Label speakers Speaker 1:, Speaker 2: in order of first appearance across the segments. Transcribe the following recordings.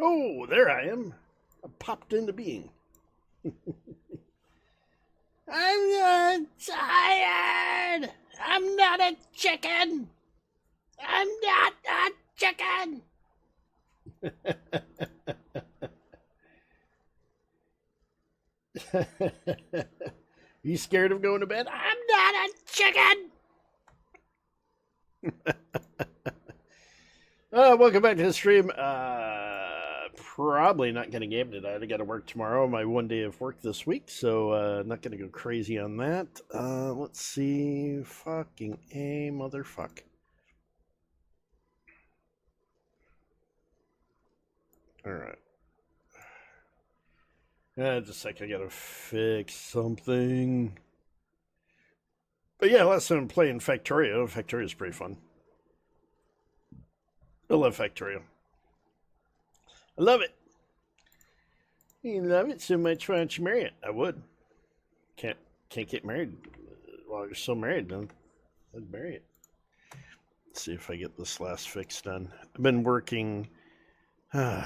Speaker 1: Oh, there I am. I popped into being. I'm not tired. I'm not a chicken. I'm not a chicken. You scared of going to bed? I'm not a chicken. Welcome back to the stream. Probably not going to game tonight. I got to work tomorrow. My one day of work this week, so not going to go crazy on that. Let's see. Fucking A, motherfuck. All right. Just a sec. I got to fix something. But yeah, last time I'm playing Factorio. Factorio's pretty fun. I love Factorio. I love it. You love it so much, why don't you marry it? I would. Can't get married while you're still married, then I'd marry it. Let's see if I get this last fix done. I've been working right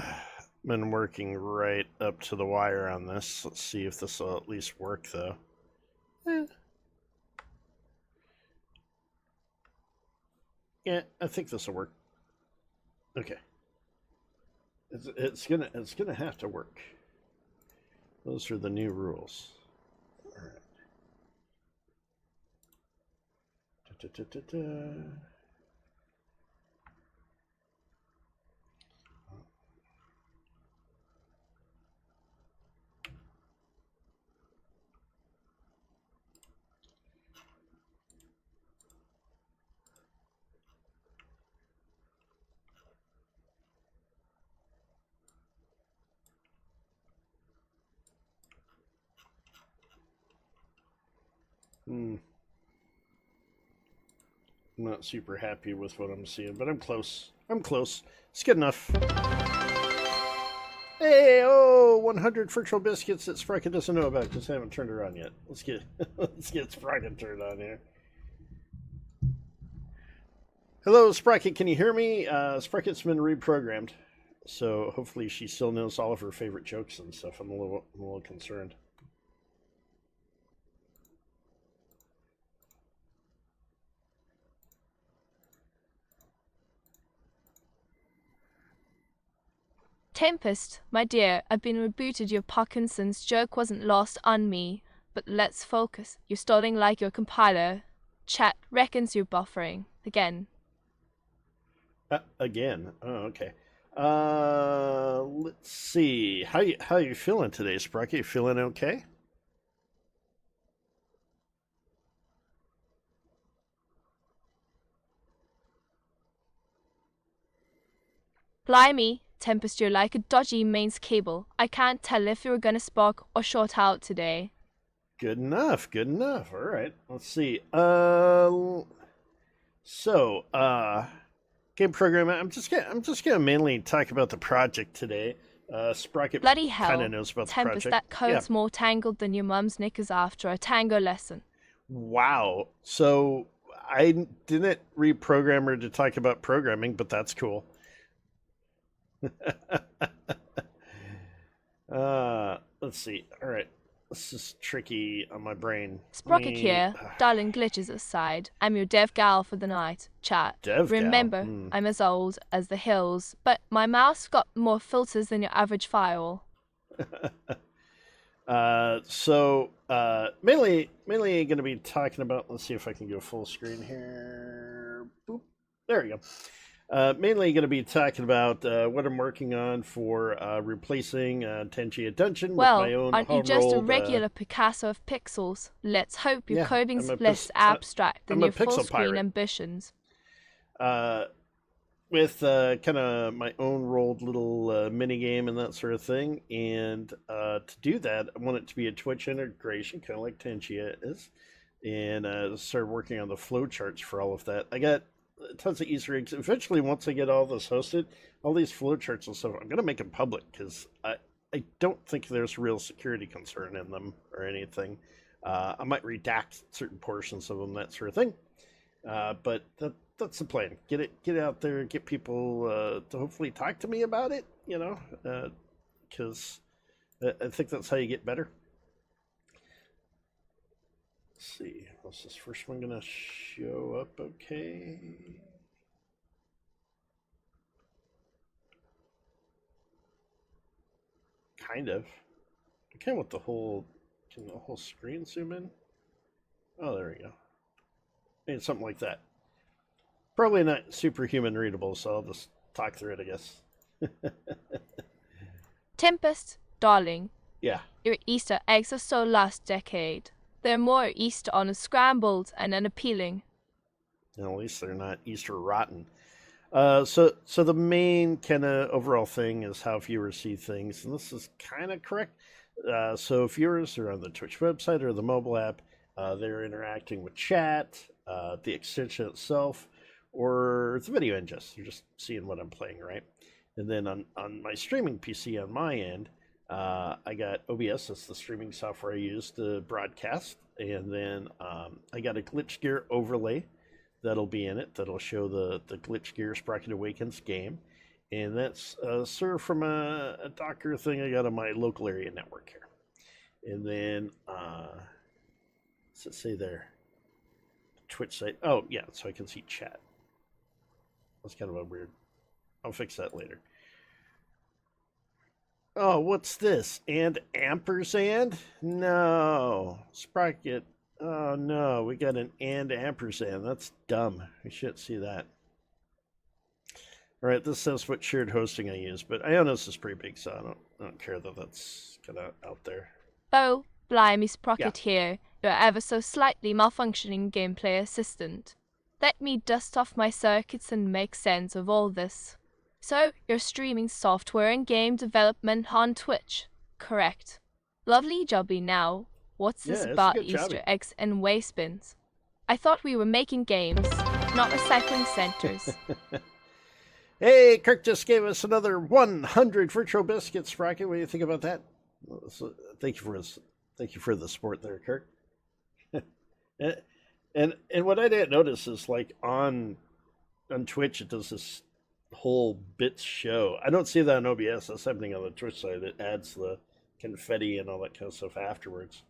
Speaker 1: up to the wire on this. Let's see if this will at least work though. Yeah, I think this will work. Okay. It's gonna have to work. Those are the new rules. All right. I'm not super happy with what I'm seeing, but I'm close. It's good enough. Hey, 100 virtual biscuits that Sprocket doesn't know about because I haven't turned her on yet. Let's get Sprocket turned on here. Hello, Sprocket. Can you hear me? Sprocket's been reprogrammed, so hopefully she still knows all of her favorite jokes and stuff. I'm a little concerned.
Speaker 2: Tempest, my dear, I've been rebooted. Your Parkinson's joke wasn't lost on me. But let's focus. You're stalling like your compiler. Chat reckons you're buffering. Again.
Speaker 1: Again? Oh, okay. Let's see. How you feeling today, Sprocket? You feeling okay?
Speaker 2: Blimey, Tempest, you're like a dodgy mains cable. I can't tell if you're gonna spark or short out today.
Speaker 1: Good enough. All right. Let's see. Game program. I'm just gonna mainly talk about the project today. Sprocket
Speaker 2: Bloody
Speaker 1: kind
Speaker 2: hell,
Speaker 1: of knows about
Speaker 2: Tempest,
Speaker 1: the
Speaker 2: that
Speaker 1: project.
Speaker 2: code's more tangled than your mum's knickers after a tango lesson.
Speaker 1: Wow. So I didn't reprogram her to talk about programming, but that's cool. Let's see. All right. This is tricky on my brain.
Speaker 2: Sprocket here, darling glitches aside. I'm your dev gal for the night. Chat.
Speaker 1: Dev gal?
Speaker 2: Remember, I'm as old as the hills, but my mouse got more filters than your average file.
Speaker 1: Mainly going to be talking about. Let's see if I can go full screen here. Boop. There we go. Mainly going to be talking about what I'm working on for replacing Tenchi Dungeon with my own
Speaker 2: aren't you just a regular Picasso of pixels? Let's hope your coding's less abstract than your full-screen ambitions.
Speaker 1: With kind of my own rolled little mini game and that sort of thing, and to do that, I want it to be a Twitch integration, kind of like Tenchi is, and started working on the flowcharts for all of that. I got tons of Easter eggs. Eventually, once I get all this hosted, all these flowcharts and stuff, I'm going to make them public because I don't think there's real security concern in them or anything. I might redact certain portions of them, that sort of thing. But that's the plan. Get it out there, get people to hopefully talk to me about it, you know, because I think that's how you get better. Let's see. Was this first one gonna show up okay? Kind of. I can't with the whole. Can the whole screen zoom in? Oh, there we go. Maybe something like that. Probably not superhuman readable, so I'll just talk through it, I guess.
Speaker 2: Tempest, darling,
Speaker 1: Yeah.
Speaker 2: your Easter eggs are so last decade. They're more Easter on a scrambled and unappealing.
Speaker 1: At least they're not Easter rotten. So the main kind of overall thing is how viewers see things, and this is kind of correct. So viewers are on the Twitch website or the mobile app. They're interacting with chat, the extension itself, or the video engine. You're just seeing what I'm playing, right? And then on my streaming PC on my end, I got OBS. That's the streaming software I use to broadcast. And then I got a Glitch Gear overlay that'll be in it. That'll show the Glitch Gear Sprocket Awakens game. And that's served from a Docker thing I got on my local area network here. And then, what's it say there? Twitch site. Oh, yeah, so I can see chat. That's kind of a weird. I'll fix that later. Oh, what's this? And ampersand? No. Sprocket. Oh, no. We got an and ampersand. That's dumb. We shouldn't see that. All right, this says what shared hosting I use, but Ionos is pretty big, so I don't care that that's kind of out there.
Speaker 2: Oh, blimey, Sprocket here, your ever so slightly malfunctioning gameplay assistant. Let me dust off my circuits and make sense of all this. So, you're streaming software and game development on Twitch, correct? Lovely jobby now. What's this
Speaker 1: Yeah, it's a
Speaker 2: about
Speaker 1: good
Speaker 2: Easter
Speaker 1: jobby.
Speaker 2: eggs and waste bins? I thought we were making games, not recycling centers.
Speaker 1: Hey, Kirk just gave us another 100 virtual biscuits, Sprocket. What do you think about that? So, thank you for the support there, Kirk. and what I didn't notice is like on Twitch it does this whole bits show. I don't see that on OBS. That's happening on the Twitch side. It adds the confetti and all that kind of stuff afterwards.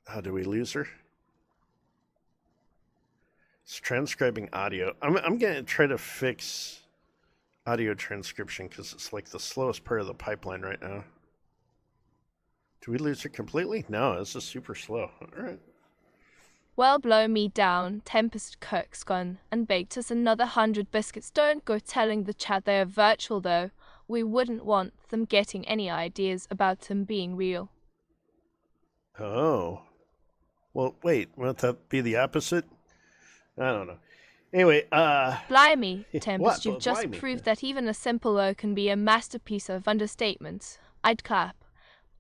Speaker 1: How do we lose her? It's transcribing audio. I'm gonna try to fix audio transcription because it's like the slowest part of the pipeline right now. Do we lose her completely? No, this is super slow. All right.
Speaker 2: Well, blow me down, Tempest Kirk's gone and baked us another 100 biscuits. Don't go telling the chat they're virtual, though. We wouldn't want them getting any ideas about them being real.
Speaker 1: Oh. Well, wait. Won't that be the opposite? I don't know. Anyway,
Speaker 2: Blimey, Tempest,
Speaker 1: What?
Speaker 2: you've just
Speaker 1: Blimey.
Speaker 2: proved that even a simple O can be a masterpiece of understatement. I'd clap,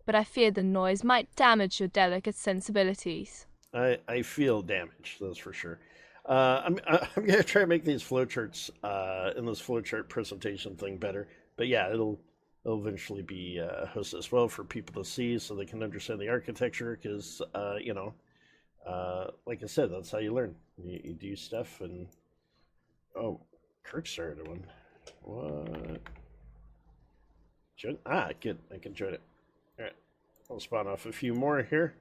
Speaker 2: but I fear the noise might damage your delicate sensibilities.
Speaker 1: I feel damaged, that's for sure. I'm gonna try to make these flowcharts in this flowchart presentation thing better. But yeah, it'll eventually be hosted as well for people to see, so they can understand the architecture. Because like I said, that's how you learn. You do stuff, and oh, Kirk started one. What? Good. I can join it. All right, I'll spawn off a few more here.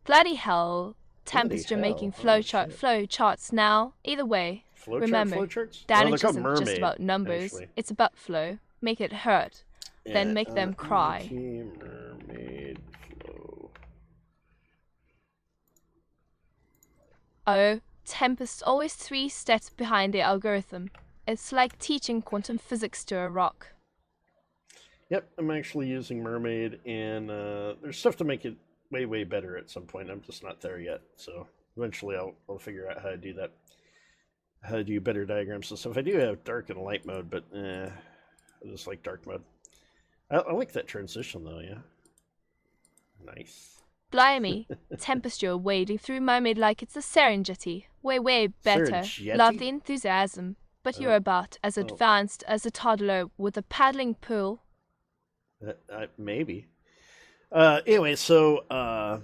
Speaker 2: Bloody hell. Tempest, you're making flow charts now. Either way,
Speaker 1: Flowchart
Speaker 2: remember,
Speaker 1: flowcharts?
Speaker 2: damage
Speaker 1: they're called
Speaker 2: isn't
Speaker 1: mermaid,
Speaker 2: just about numbers,
Speaker 1: actually.
Speaker 2: it's about flow. Make it hurt, then make them cry.
Speaker 1: Mermaid flow.
Speaker 2: Oh, Tempest always 3 steps behind the algorithm. It's like teaching quantum physics to a rock.
Speaker 1: Yep, I'm actually using mermaid, and there's stuff to make it way better at some point. I'm just not there yet, so eventually I'll figure out how to do that. How to do better diagrams and stuff. I do have dark and light mode, but I just like dark mode. I like that transition though, yeah. Nice.
Speaker 2: Blimey, Tempest, you're wading through Mermaid like it's a Serengeti. Way better.
Speaker 1: Serengeti?
Speaker 2: Love the enthusiasm, but you're about as advanced as a toddler with a paddling pool.
Speaker 1: Maybe. Anyway, so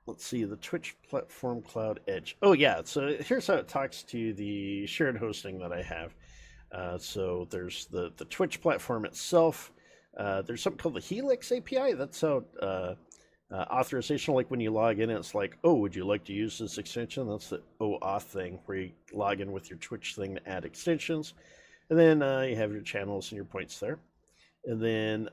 Speaker 1: let's see, the Twitch platform Cloud Edge. Oh yeah, so here's how it talks to the shared hosting that I have. So there's the Twitch platform itself. There's something called the Helix API. That's how authorization, like when you log in, it's like, oh, would you like to use this extension? That's the OAuth thing, where you log in with your Twitch thing to add extensions. And then you have your channels and your points there. And then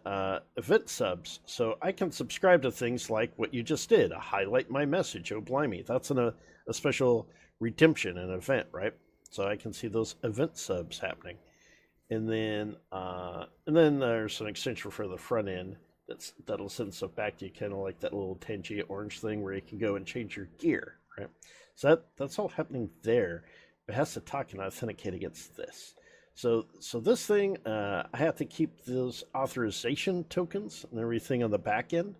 Speaker 1: event subs. So I can subscribe to things like what you just did, a highlight my message. Oh, blimey. That's a special redemption, an event, right? So I can see those event subs happening. And then there's an extension for the front end that'll send stuff back to you, kind of like that little Tangia orange thing where you can go and change your gear, right? So that's all happening there. It has to talk and authenticate against this. So this thing, I have to keep those authorization tokens and everything on the back end.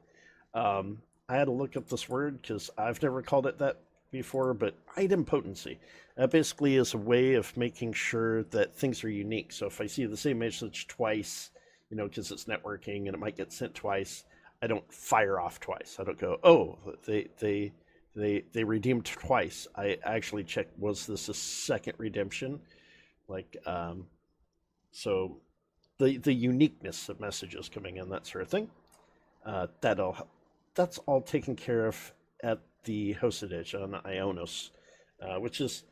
Speaker 1: I had to look up this word because I've never called it that before, but idempotency. That basically is a way of making sure that things are unique. So if I see the same message twice, because it's networking and it might get sent twice, I don't fire off twice. I don't go, oh, they redeemed twice. I actually check, was this a second redemption? Like, so the uniqueness of messages coming in, that sort of thing. That's all taken care of at the hosted edge on Ionos, which is,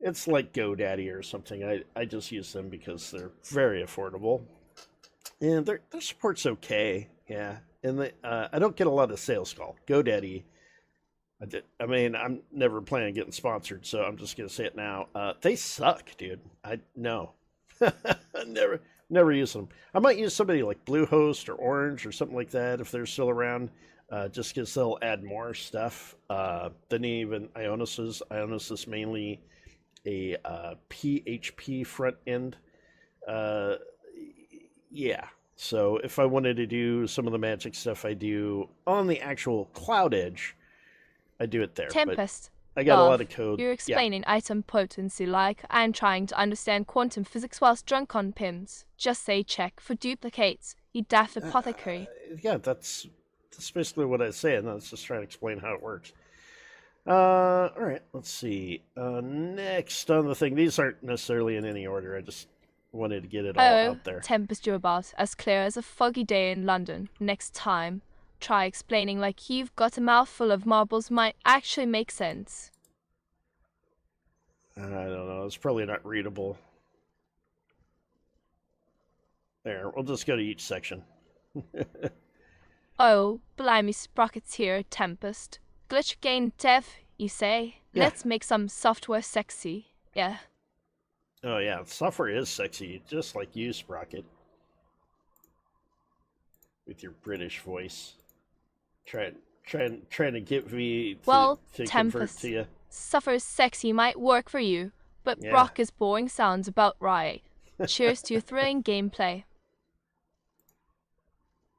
Speaker 1: it's like GoDaddy or something. I just use them because they're very affordable, and their support's okay. Yeah, and I don't get a lot of sales call. GoDaddy, I'm never planning on getting sponsored, so I'm just gonna say it now. They suck, dude. I know. never use them. I might use somebody like Bluehost or Orange or something like that if they're still around, just because they'll add more stuff than even Ionos. Ionos is mainly a PHP front end. Yeah. So if I wanted to do some of the magic stuff I do on the actual cloud edge, I do it there.
Speaker 2: Tempest.
Speaker 1: But I got a lot of code.
Speaker 2: You're explaining item potency like I'm trying to understand quantum physics whilst drunk on pims. Just say check for duplicates, you daft apothecary.
Speaker 1: Yeah, that's basically what I say, and I was just trying to explain how it works. All right, let's see. Next on the thing, these aren't necessarily in any order. I just wanted to get it all out there.
Speaker 2: Tempest you're about, as clear as a foggy day in London. Next time, try explaining like you've got a mouthful of marbles might actually make sense.
Speaker 1: I don't know. It's probably not readable. There, we'll just go to each section.
Speaker 2: Oh, blimey, Sprocket's here, Tempest. Glitch gain dev, you say?
Speaker 1: Yeah.
Speaker 2: Let's make some software sexy. Yeah.
Speaker 1: Oh yeah, software is sexy, just like you, Sprocket. With your British voice. Trying to get me to convert to you.
Speaker 2: Software sexy might work for you, but
Speaker 1: Yeah.
Speaker 2: Brock's boring sounds about right. Cheers to your thrilling gameplay.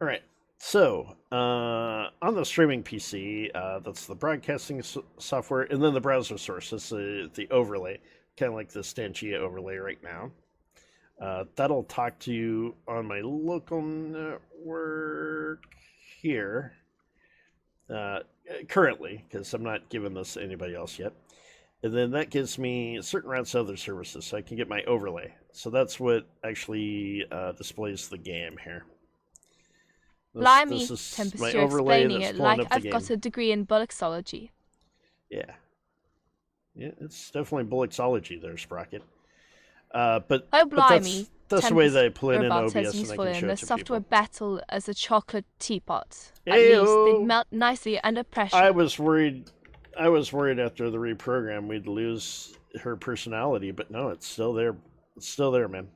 Speaker 1: All right. So, on the streaming PC, that's the broadcasting software, and then the browser source. That's the overlay, kind of like the Stanchia overlay right now. That'll talk to you on my local network here, currently, because I'm not giving this to anybody else yet. And then that gives me certain routes to other services, so I can get my overlay. So that's what actually displays the game here.
Speaker 2: Blimey, Tempest, you're explaining it like I've got a degree in bullexology.
Speaker 1: Yeah. Yeah, it's definitely bullexology there, Sprocket. But
Speaker 2: oh, blimey,
Speaker 1: that's the way that I pull it in OBS and I can show it to
Speaker 2: the software
Speaker 1: people.
Speaker 2: battle as a chocolate teapot. At
Speaker 1: Ayo!
Speaker 2: least they melt nicely under pressure.
Speaker 1: I was worried after the reprogram we'd lose her personality, but no, it's still there. It's still there, man.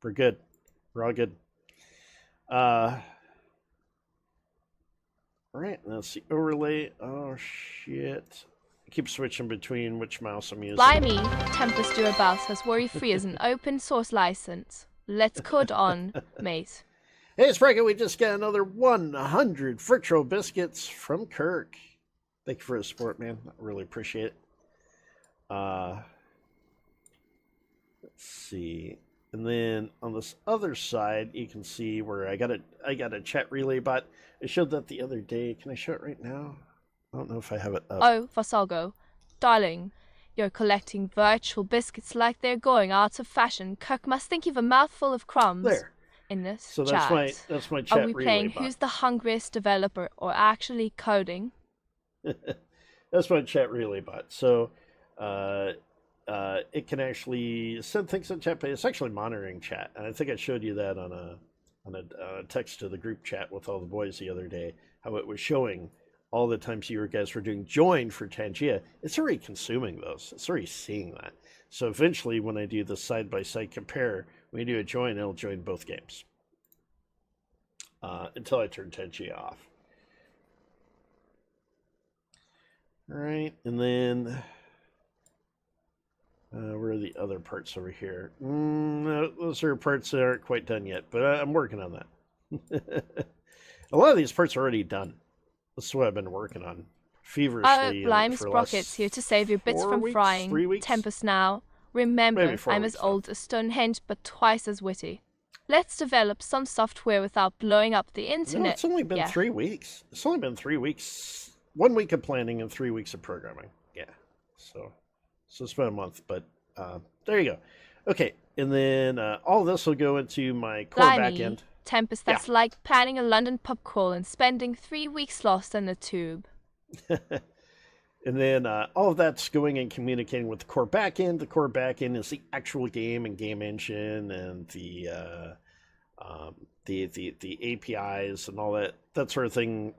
Speaker 1: We're good. We're all good. Alright, that's the overlay. Oh, shit. I keep switching between which mouse I'm using.
Speaker 2: Blimey, Tempest Durabout has worry-free as an open source license. Let's code on, mate.
Speaker 1: Hey, Sprocket, we just got another 100 virtual biscuits from Kirk. Thank you for the support, man. I really appreciate it. Let's see. And then on this other side, you can see where I got a chat relay bot. I showed that the other day. Can I show it right now? I don't know if I have it up.
Speaker 2: Oh, Vasago, darling, you're collecting virtual biscuits like they're going out of fashion. Kirk must think you've a mouthful of crumbs.
Speaker 1: There.
Speaker 2: In this
Speaker 1: So
Speaker 2: chat,
Speaker 1: that's my
Speaker 2: are
Speaker 1: chat
Speaker 2: we
Speaker 1: relay
Speaker 2: playing
Speaker 1: bot.
Speaker 2: who's the hungriest developer or actually coding?
Speaker 1: That's my chat relay bot. So it can actually send things in chat, but it's actually monitoring chat. And I think I showed you that on a text to the group chat with all the boys the other day, how it was showing all the times you guys were doing join for Tangia. It's already consuming those. It's already seeing that. So eventually, when I do the side by side compare, when you do a join, it'll join both games until I turn Tangia off. All right, and then where are the other parts over here? No, those are parts that aren't quite done yet, but I'm working on that. A lot of these parts are already done. That's what I've been working on feverishly
Speaker 2: Blimey,
Speaker 1: for the
Speaker 2: Sprocket's
Speaker 1: last
Speaker 2: here to save your bits
Speaker 1: 4
Speaker 2: from
Speaker 1: weeks,
Speaker 2: frying.
Speaker 1: 3 weeks.
Speaker 2: Tempest now. Remember,
Speaker 1: Maybe 4
Speaker 2: I'm
Speaker 1: weeks
Speaker 2: as
Speaker 1: now.
Speaker 2: old as Stonehenge, but twice as witty. Let's develop some software without blowing up the internet.
Speaker 1: No, it's only been
Speaker 2: Yeah.
Speaker 1: 3 weeks. It's only been 3 weeks. 1 week of planning and 3 weeks of programming. Yeah. So it's been a month, but there you go. Okay, and then all this will go into my core
Speaker 2: Blimey,
Speaker 1: backend.
Speaker 2: Tempest, that's like planning a London pub crawl and spending 3 weeks lost in the tube.
Speaker 1: And then all of that's going and communicating with the core backend. The core backend is the actual game and game engine and the APIs and all that sort of thing.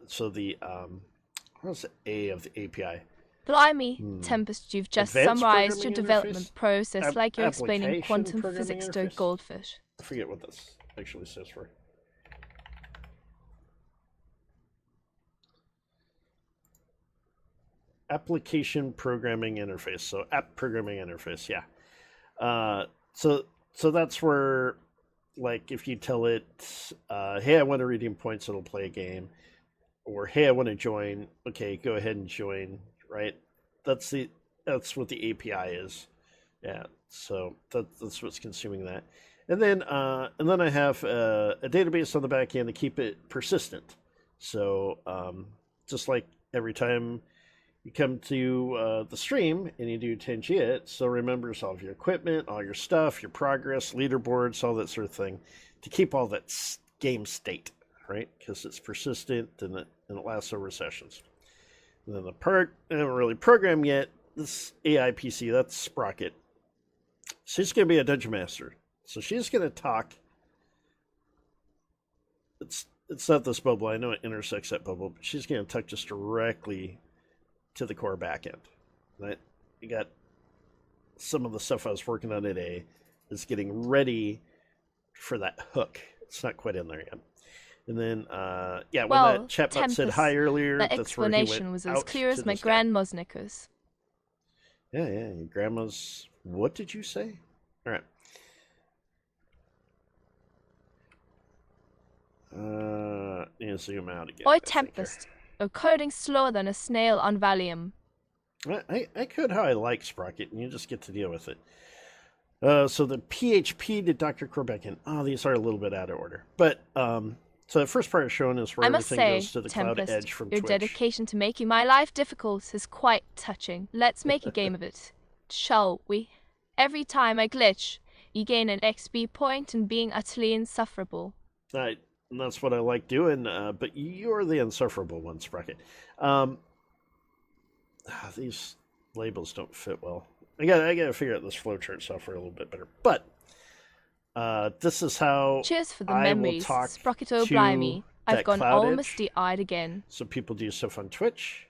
Speaker 1: So the what's the A of the API?
Speaker 2: Blimey, Tempest, you've just
Speaker 1: Advanced
Speaker 2: summarized your
Speaker 1: programming
Speaker 2: development
Speaker 1: interface?
Speaker 2: process like you're explaining
Speaker 1: Application
Speaker 2: quantum
Speaker 1: programming
Speaker 2: physics to a
Speaker 1: interface?
Speaker 2: goldfish.
Speaker 1: I forget what this actually says for. Application programming interface. So app programming interface, yeah. So that's where, like, if you tell it, hey, I want to redeem points, it'll play a game, or hey, I want to join. Okay, go ahead and join. Right. That's what the API is. Yeah. So that's what's consuming that, and then I have a database on the back end to keep it persistent. So just like every time you come to the stream and you do Tangia, it still remembers all of your equipment, all your stuff, your progress, leaderboards, all that sort of thing, to keep all that game state, right? Because it's persistent and it lasts over sessions. And then the part I haven't really programmed yet, this AI PC, that's Sprocket. She's going to be a dungeon master. So she's going to talk. It's not this bubble. I know it intersects that bubble, but she's going to talk just directly to the core backend. Right? You got some of the stuff I was working on today is getting ready for that hook. It's not quite in there yet. And then, when that chatbot said hi earlier,
Speaker 2: that
Speaker 1: that's where he went
Speaker 2: explanation was as
Speaker 1: out
Speaker 2: clear as
Speaker 1: to
Speaker 2: my
Speaker 1: this guy.
Speaker 2: grandma's knickers.
Speaker 1: Yeah, your grandma's. What did you say? All right. Need to zoom out again.
Speaker 2: Oi, Tempest, you're coding slower than a snail on Valium.
Speaker 1: I code how I like Sprocket, and you just get to deal with it. So the PHP to Dr. Corbeck, oh, these are a little bit out of order. But, so the first part is shown is where
Speaker 2: I must
Speaker 1: everything
Speaker 2: say,
Speaker 1: goes to the
Speaker 2: Tempest,
Speaker 1: cloud edge from
Speaker 2: your
Speaker 1: Twitch.
Speaker 2: dedication to making my life difficult is quite touching. Let's make a game of it, shall we? Every time I glitch, you gain an XP point and being utterly insufferable.
Speaker 1: And that's what I like doing, but you're the insufferable one, Sprocket. These labels don't fit well. I gotta figure out this flowchart software a little bit better. But this is how
Speaker 2: Cheers for the
Speaker 1: I
Speaker 2: memories,
Speaker 1: will talk
Speaker 2: Sprocket
Speaker 1: to
Speaker 2: Blimey. I've
Speaker 1: that
Speaker 2: gone
Speaker 1: cloud
Speaker 2: all
Speaker 1: edge.
Speaker 2: misty-eyed again.
Speaker 1: So people do stuff on Twitch.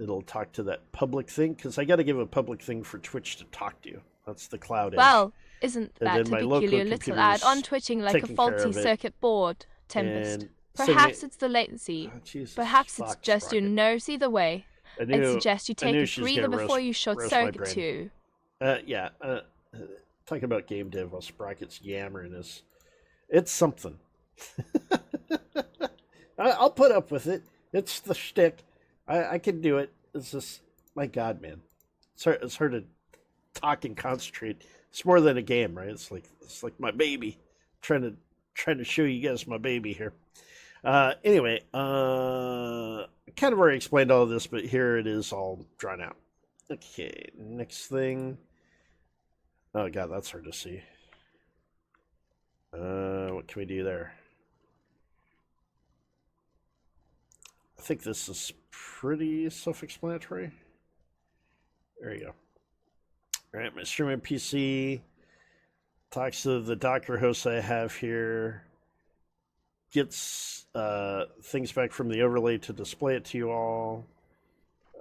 Speaker 1: It'll talk to that public thing, because I got to give a public thing for Twitch to talk to. That's the cloud edge.
Speaker 2: Well, isn't
Speaker 1: And
Speaker 2: that
Speaker 1: then
Speaker 2: a
Speaker 1: my local
Speaker 2: peculiar little
Speaker 1: computer
Speaker 2: ad
Speaker 1: is
Speaker 2: on twitching like a
Speaker 1: taking care
Speaker 2: faulty
Speaker 1: of it.
Speaker 2: circuit board, Tempest?
Speaker 1: And
Speaker 2: Perhaps
Speaker 1: sending
Speaker 2: it's the latency.
Speaker 1: Oh, Jesus,
Speaker 2: Perhaps it's
Speaker 1: fuck,
Speaker 2: just your
Speaker 1: Sprocket.
Speaker 2: nerves either way. I'd suggest you
Speaker 1: I knew
Speaker 2: take a
Speaker 1: she was
Speaker 2: breather
Speaker 1: gonna
Speaker 2: before
Speaker 1: roast-
Speaker 2: you short
Speaker 1: roast my
Speaker 2: circuit
Speaker 1: brain.
Speaker 2: too.
Speaker 1: Talking about game dev while Sprocket's yammering is, it's something. I'll put up with it. It's the shtick. I can do it. It's just, my God, man. It's hard to talk and concentrate. It's more than a game, right? It's like my baby. Trying to show you guys my baby here. Anyway, kind of already explained all of this, but here it is all drawn out. Okay, next thing. Oh god, that's hard to see. What can we do there? I think this is pretty self-explanatory. There you go. All right, my streaming PC talks to the Docker host I have here, gets things back from the overlay to display it to you all.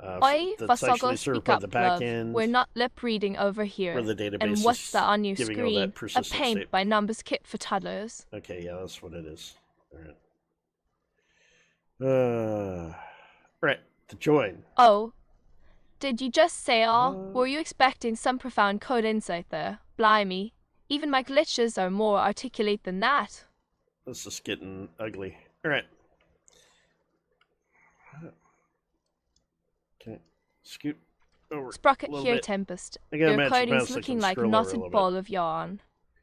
Speaker 2: Oi,
Speaker 1: That's actually
Speaker 2: Vasago,
Speaker 1: served
Speaker 2: speak
Speaker 1: by
Speaker 2: up,
Speaker 1: the back
Speaker 2: love.
Speaker 1: end,
Speaker 2: We're not lip reading over
Speaker 1: where
Speaker 2: here.
Speaker 1: the database
Speaker 2: And what's
Speaker 1: is
Speaker 2: that on your
Speaker 1: giving all
Speaker 2: screen?
Speaker 1: that
Speaker 2: A
Speaker 1: persistent
Speaker 2: paint
Speaker 1: state.
Speaker 2: by numbers kit for toddlers.
Speaker 1: Okay, yeah, that's what it is. All right, to join.
Speaker 2: Oh, did you just say all? Were you expecting some profound code insight there? Blimey. Even my glitches are more articulate than that.
Speaker 1: This is getting ugly. All right. Okay, scoot over.
Speaker 2: Sprocket
Speaker 1: a little
Speaker 2: here,
Speaker 1: bit.
Speaker 2: Tempest.
Speaker 1: I gotta
Speaker 2: Your
Speaker 1: match the
Speaker 2: coding's
Speaker 1: mouse so I
Speaker 2: looking
Speaker 1: can
Speaker 2: like a
Speaker 1: scroll over a
Speaker 2: knotted
Speaker 1: little
Speaker 2: ball
Speaker 1: bit.
Speaker 2: of yarn.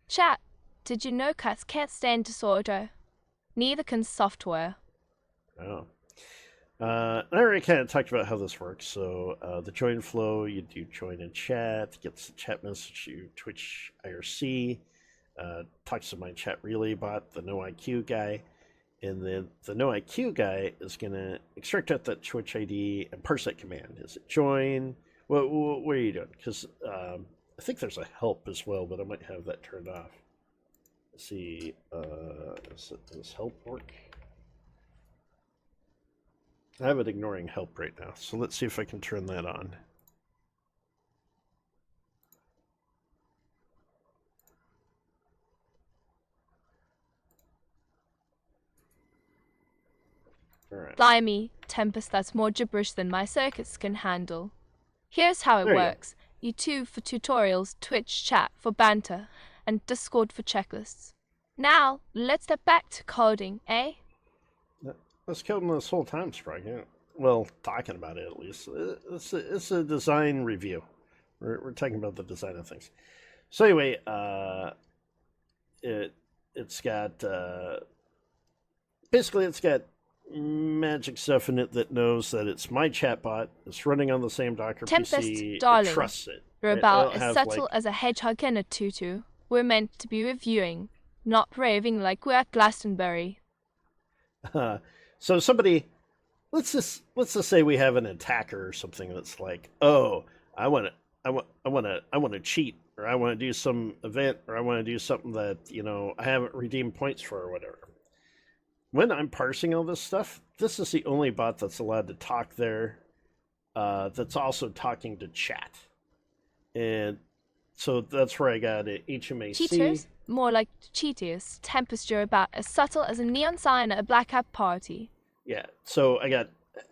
Speaker 2: Chat, did you know cats can't stand disorder? Neither can software.
Speaker 1: Oh. I already kind of talked about how this works. So the join flow, you do join in chat, gets the chat message to Twitch IRC, talks to my chat relay bot, the NoIQ guy, and then the NoIQ guy is going to extract out that Twitch ID and parse that command. Is it join? What are you doing? Because I think there's a help as well, but I might have that turned off. Let's see, does help work? I have it ignoring help right now, so let's see if I can turn that on. All right.
Speaker 2: Blimey, Tempest, that's more gibberish than my circuits can handle. Here's how it
Speaker 1: There you go.
Speaker 2: works. YouTube for tutorials, Twitch chat for banter, and Discord for checklists. Now, let's get back to coding, eh?
Speaker 1: Let's code this whole time, Sprocket. Well, talking about it at least. It's a design review. We're talking about the design of things. So anyway, it's got basically it's got magic stuff in it that knows that it's my chatbot. It's running on the same Docker
Speaker 2: Tempest,
Speaker 1: PC.
Speaker 2: darling,
Speaker 1: It trusts it.
Speaker 2: You're
Speaker 1: right? I
Speaker 2: about
Speaker 1: don't
Speaker 2: as
Speaker 1: have,
Speaker 2: subtle
Speaker 1: like,
Speaker 2: as a hedgehog in a tutu. We're meant to be reviewing, not raving like we're at Glastonbury.
Speaker 1: So somebody, let's just say we have an attacker or something that's like, oh, I want to cheat, or I want to do some event, or I want to do something that I haven't redeemed points for or whatever. When I'm parsing all this stuff, this is the only bot that's allowed to talk there. That's also talking to chat, and so that's where I got it. HMAC.
Speaker 2: Cheaters? More like cheaters. Tempest, you're about as subtle as a neon sign at a black hat party.
Speaker 1: Yeah, so I got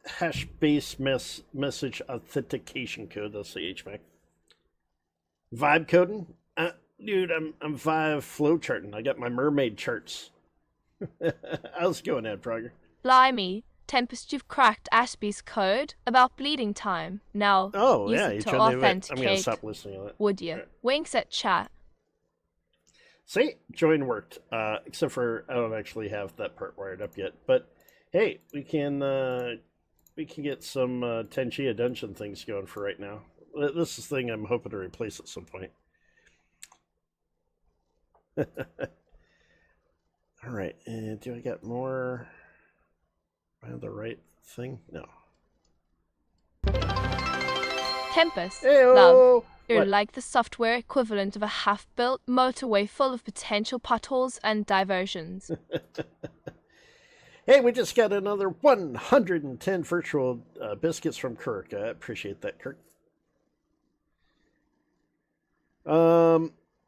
Speaker 1: hash-based message authentication code. That's the HMAC. Vibe coding, dude. I'm vibe flow charting. I got my mermaid charts. How's it going, Ed Prager?
Speaker 2: Blimey, Tempest, you've cracked Ashby's code about bleeding time. Now,
Speaker 1: Oh
Speaker 2: use
Speaker 1: yeah,
Speaker 2: it
Speaker 1: you
Speaker 2: to
Speaker 1: turned the event. I'm gonna
Speaker 2: authenticate,
Speaker 1: stop listening to that.
Speaker 2: would you?
Speaker 1: Right.
Speaker 2: Winks at chat.
Speaker 1: See, join worked. Except for I don't actually have that part wired up yet. But hey, we can get some Tenchia dungeon things going for right now. This is the thing I'm hoping to replace at some point. All right, and do I get more? Am I on the right thing? No.
Speaker 2: Tempest,
Speaker 1: Hey-o!
Speaker 2: love, you're
Speaker 1: What?
Speaker 2: like the software equivalent of a half-built motorway full of potential potholes and diversions.
Speaker 1: Hey, we just got another 110 virtual biscuits from Kirk. I appreciate that, Kirk.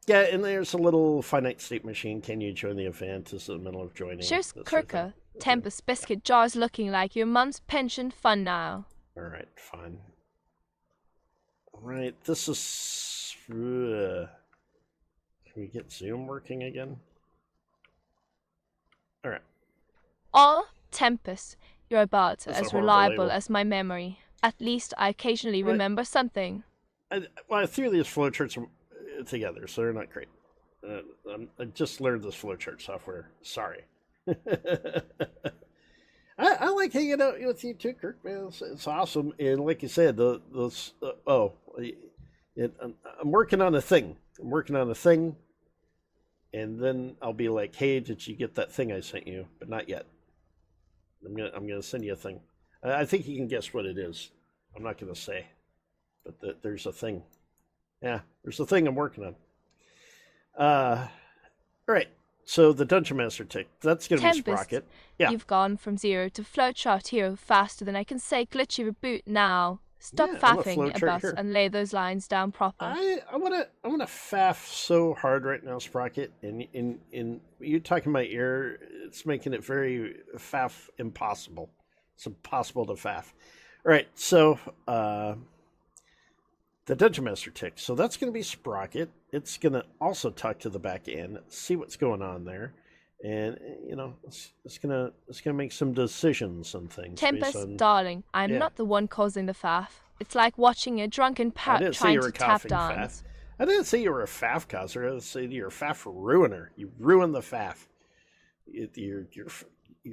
Speaker 1: Yeah, and there's a little finite state machine. Can you join the event? Is in the middle of joining.
Speaker 2: Cheers,
Speaker 1: that sort of thing.
Speaker 2: Kirka. Tempest biscuit jars looking like your mum's pension fund now.
Speaker 1: All right, fine. All right, this is. Can we get Zoom working again? All right.
Speaker 2: Oh, Tempest, you're about
Speaker 1: That's a
Speaker 2: as
Speaker 1: horrible
Speaker 2: reliable
Speaker 1: label.
Speaker 2: as my memory. At least I occasionally
Speaker 1: Right.
Speaker 2: remember something.
Speaker 1: I threw these flowcharts together, so they're not great. I just learned this flowchart software. Sorry. like hanging out with you too, Kirk. Man, it's awesome. And like you said, I'm working on a thing. I'm working on a thing, and then I'll be like, "Hey, did you get that thing I sent you?" But not yet. I'm gonna send you a thing. I think you can guess what it is. I'm not gonna say, but there's a thing. Yeah, there's a thing I'm working on. All right. So the Dungeon Master tick, that's going to be
Speaker 2: Tempest,
Speaker 1: Sprocket. Yeah.
Speaker 2: you've gone from 0 to flowchart hero faster than I can say glitchy reboot now. Stop
Speaker 1: Yeah, I'm a
Speaker 2: faffing
Speaker 1: flowchart
Speaker 2: about
Speaker 1: hero.
Speaker 2: and lay those lines down proper.
Speaker 1: I wanna faff so hard right now, Sprocket, and in you talking my ear, it's making it very faff impossible. It's impossible to faff. All right, so the Dungeon Master tick. So that's going to be Sprocket. It's going to also talk to the back end, see what's going on there, and it's gonna make some decisions and things.
Speaker 2: Tempest,
Speaker 1: based on,
Speaker 2: darling, I'm
Speaker 1: yeah.
Speaker 2: not the one causing the faff. It's like watching a drunken
Speaker 1: I
Speaker 2: parrot
Speaker 1: didn't say
Speaker 2: trying
Speaker 1: you
Speaker 2: to
Speaker 1: were
Speaker 2: tap
Speaker 1: coughing
Speaker 2: dance.
Speaker 1: faff. I didn't say you were a faff causer. I said you're a faff ruiner. You ruined the faff. Your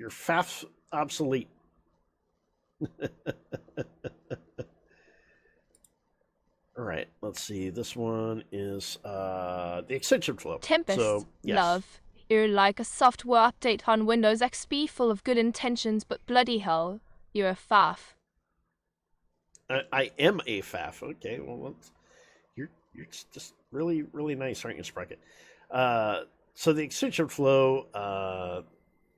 Speaker 1: faff's obsolete. All right, let's see. This one is the extension flow.
Speaker 2: Tempest,
Speaker 1: So, yes.
Speaker 2: love, you're like a software update on Windows XP full of good intentions, but bloody hell, you're a faff.
Speaker 1: I am a faff. Okay, well, you're just really really nice, aren't you, Sprocket? So the extension flow,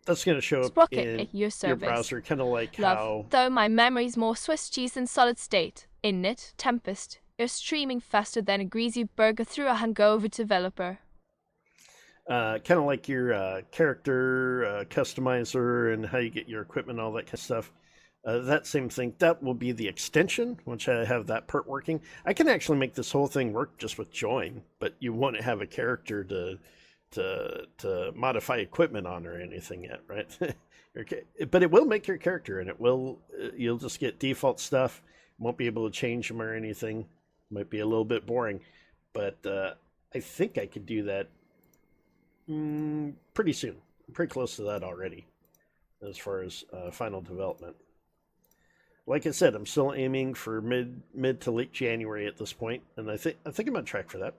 Speaker 1: that's going to show up
Speaker 2: Sprocket
Speaker 1: in
Speaker 2: at your service.
Speaker 1: your browser, kind of like
Speaker 2: Love,
Speaker 1: how.
Speaker 2: though my memory's more Swiss cheese than solid state. In it, Tempest, you're streaming faster than a greasy burger through a hangover developer.
Speaker 1: Kind of like your character customizer and how you get your equipment, all that kind of stuff. That same thing, that will be the extension, once I have that part working. I can actually make this whole thing work just with join, but you won't have a character to modify equipment on or anything yet, right? But it will make your character, and you'll just get default stuff. Won't be able to change them or anything. Might be a little bit boring, but I think I could do that pretty soon. I'm pretty close to that already, as far as final development. Like I said, I'm still aiming for mid to late January at this point, and I think I'm on track for that.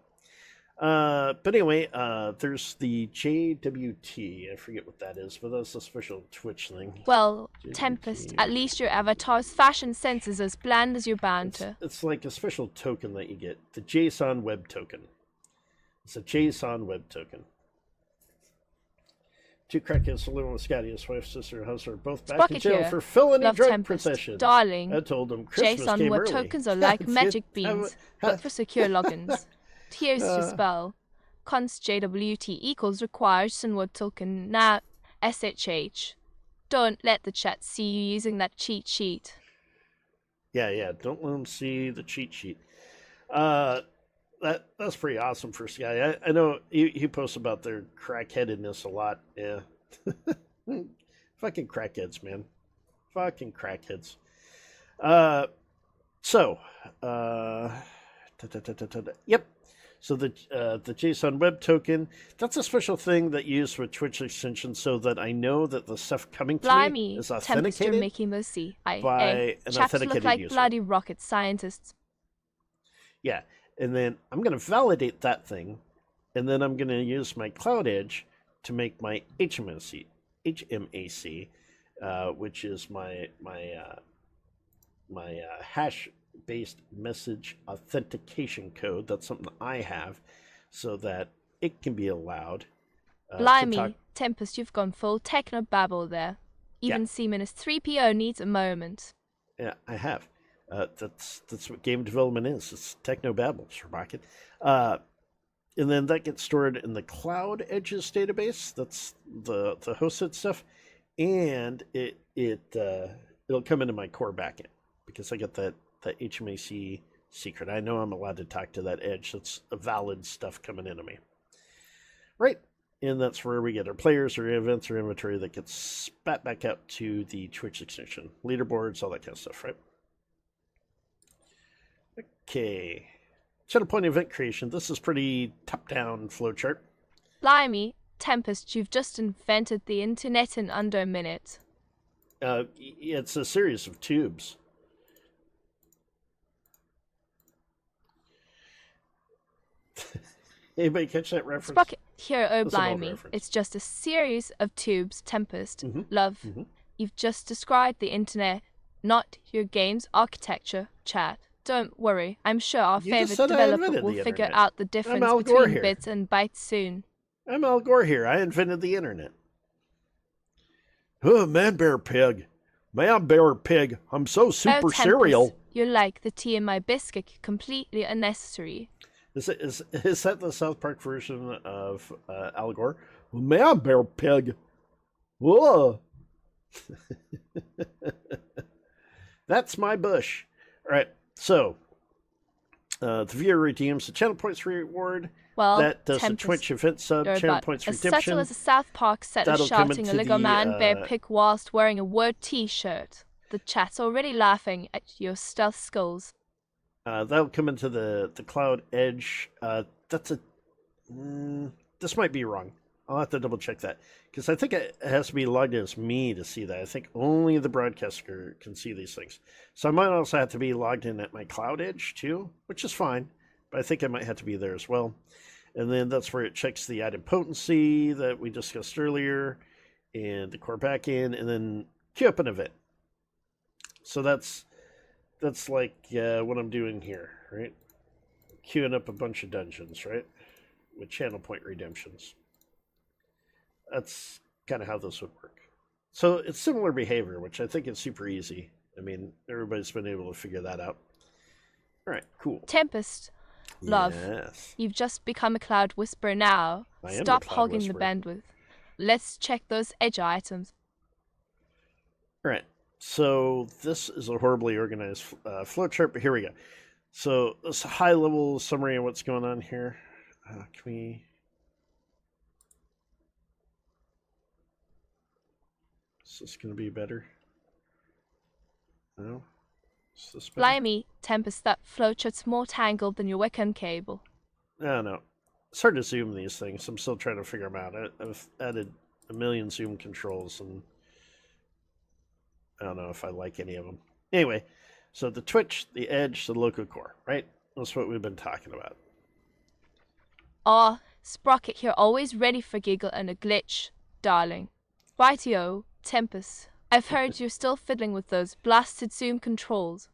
Speaker 1: But anyway, there's the JWT. I forget what that is, but that's a special Twitch thing.
Speaker 2: Well,
Speaker 1: JWT.
Speaker 2: Tempest, at least your avatar's fashion sense is as bland as your banter.
Speaker 1: It's like a special token that you get, the JSON web token. It's a JSON web token. Two crackheads living with Scotty, his wife, sister, and husband are both back
Speaker 2: Sprocket
Speaker 1: in jail
Speaker 2: here.
Speaker 1: for felony
Speaker 2: Love
Speaker 1: drug
Speaker 2: Tempest,
Speaker 1: possession.
Speaker 2: darling.
Speaker 1: I told them Christmas
Speaker 2: JSON
Speaker 1: came
Speaker 2: web
Speaker 1: early.
Speaker 2: tokens are like magic beans, but for secure logins. Here's your spell. Const JWT equals requires SynWord token, now SHH. Don't let the chat see you using that cheat sheet.
Speaker 1: Yeah. Don't let them see the cheat sheet. That's pretty awesome for Sky. I know he posts about their crackheadedness a lot. Yeah. Fucking crackheads, man. Fucking crackheads. Yep. So the JSON web token, that's a special thing that you use with Twitch extension, so that I know that the stuff coming to me is
Speaker 2: Tempest,
Speaker 1: authenticated
Speaker 2: you're making me see.
Speaker 1: by an
Speaker 2: Chaps
Speaker 1: authenticated
Speaker 2: look like
Speaker 1: user.
Speaker 2: bloody rocket scientists.
Speaker 1: Yeah, and then I'm going to validate that thing, and then I'm going to use my Cloud Edge to make my HMAC, which is my hash-based message authentication code. That's something I have, so that it can be allowed.
Speaker 2: Blimey, Tempest, you've gone full techno-babble there. Even C-minus 3PO needs a moment.
Speaker 1: Yeah, I have. That's what game development is. It's techno-babble, Sprocket. And then that gets stored in the Cloud Edges database. That's the hosted stuff, and it'll come into my core backend because I got that HMAC secret. I know I'm allowed to talk to that edge. That's a valid stuff coming into me, right? And that's where we get our players, or events, or inventory that gets spat back out to the Twitch extension, leaderboards, all that kind of stuff, right? Okay. Center point event creation. This is pretty top-down flowchart.
Speaker 2: Blimey, Tempest, you've just invented the internet in under a minute.
Speaker 1: It's a series of tubes. Anybody catch that reference?
Speaker 2: Sprocket here, oh
Speaker 1: That's an old
Speaker 2: blimey.
Speaker 1: reference.
Speaker 2: It's just a series of tubes, Tempest.
Speaker 1: Mhm.
Speaker 2: Love.
Speaker 1: Mhm.
Speaker 2: You've just described the internet, not your game's architecture, chat. Don't worry, I'm sure our
Speaker 1: You just
Speaker 2: favorite
Speaker 1: said I
Speaker 2: developer
Speaker 1: invented
Speaker 2: will
Speaker 1: the
Speaker 2: figure
Speaker 1: internet.
Speaker 2: out the
Speaker 1: I'm
Speaker 2: difference
Speaker 1: Al Gore
Speaker 2: between
Speaker 1: here.
Speaker 2: bits and bytes soon.
Speaker 1: I'm Al Gore here. I invented the internet. Oh, man, bear pig. Man, bear pig. I'm so super
Speaker 2: Tempest,
Speaker 1: cereal.
Speaker 2: you're like the tea in my biscuit, completely unnecessary.
Speaker 1: Is that the South Park version of Al Gore? Man, bear pig. Whoa. That's my bush. All right. So, the viewer redeems the channel points reward.
Speaker 2: Well,
Speaker 1: That does
Speaker 2: Tempest,
Speaker 1: the Twitch event sub,
Speaker 2: you're
Speaker 1: channel
Speaker 2: about
Speaker 1: points
Speaker 2: as
Speaker 1: redemption.
Speaker 2: subtle as a South Park set of
Speaker 1: That'll come
Speaker 2: shouting a
Speaker 1: into
Speaker 2: Lego
Speaker 1: the,
Speaker 2: man bear pig whilst wearing a word t-shirt. The chat's already laughing at your stealth skulls.
Speaker 1: That'll come into the Cloud Edge. That's a. This might be wrong. I'll have to double check that because I think it has to be logged as me to see that. I think only the broadcaster can see these things. So I might also have to be logged in at my Cloud Edge too, which is fine. But I think I might have to be there as well. And then that's where it checks the item potency that we discussed earlier and the core backend, and then queue up an event. So that's like what I'm doing here, right? Queuing up a bunch of dungeons, right? With channel point redemptions. That's kind of how this would work. So it's similar behavior, which I think is super easy. I mean, everybody's been able to figure that out. All right, cool.
Speaker 2: Tempest, love,
Speaker 1: Yes.
Speaker 2: you've just become a cloud whisperer now.
Speaker 1: I am
Speaker 2: Stop
Speaker 1: the cloud
Speaker 2: hogging
Speaker 1: whisperer.
Speaker 2: the bandwidth. Let's check those edge items.
Speaker 1: All right. So this is a horribly organized flowchart, but here we go. So this is a high-level summary of what's going on here. Can we? Is this going to be better? No. Is this better?
Speaker 2: Blimey, Tempest, that flowchart's more tangled than your webcam cable.
Speaker 1: No. It's hard to zoom these things. I'm still trying to figure them out. I've added a million zoom controls, and I don't know if I like any of them. Anyway, so the Twitch, the Edge, the local core, right? That's what we've been talking about.
Speaker 2: Ah, Sprocket here, always ready for giggle and a glitch, darling. Rightio, Tempest. I've heard you're still fiddling with those blasted Zoom controls.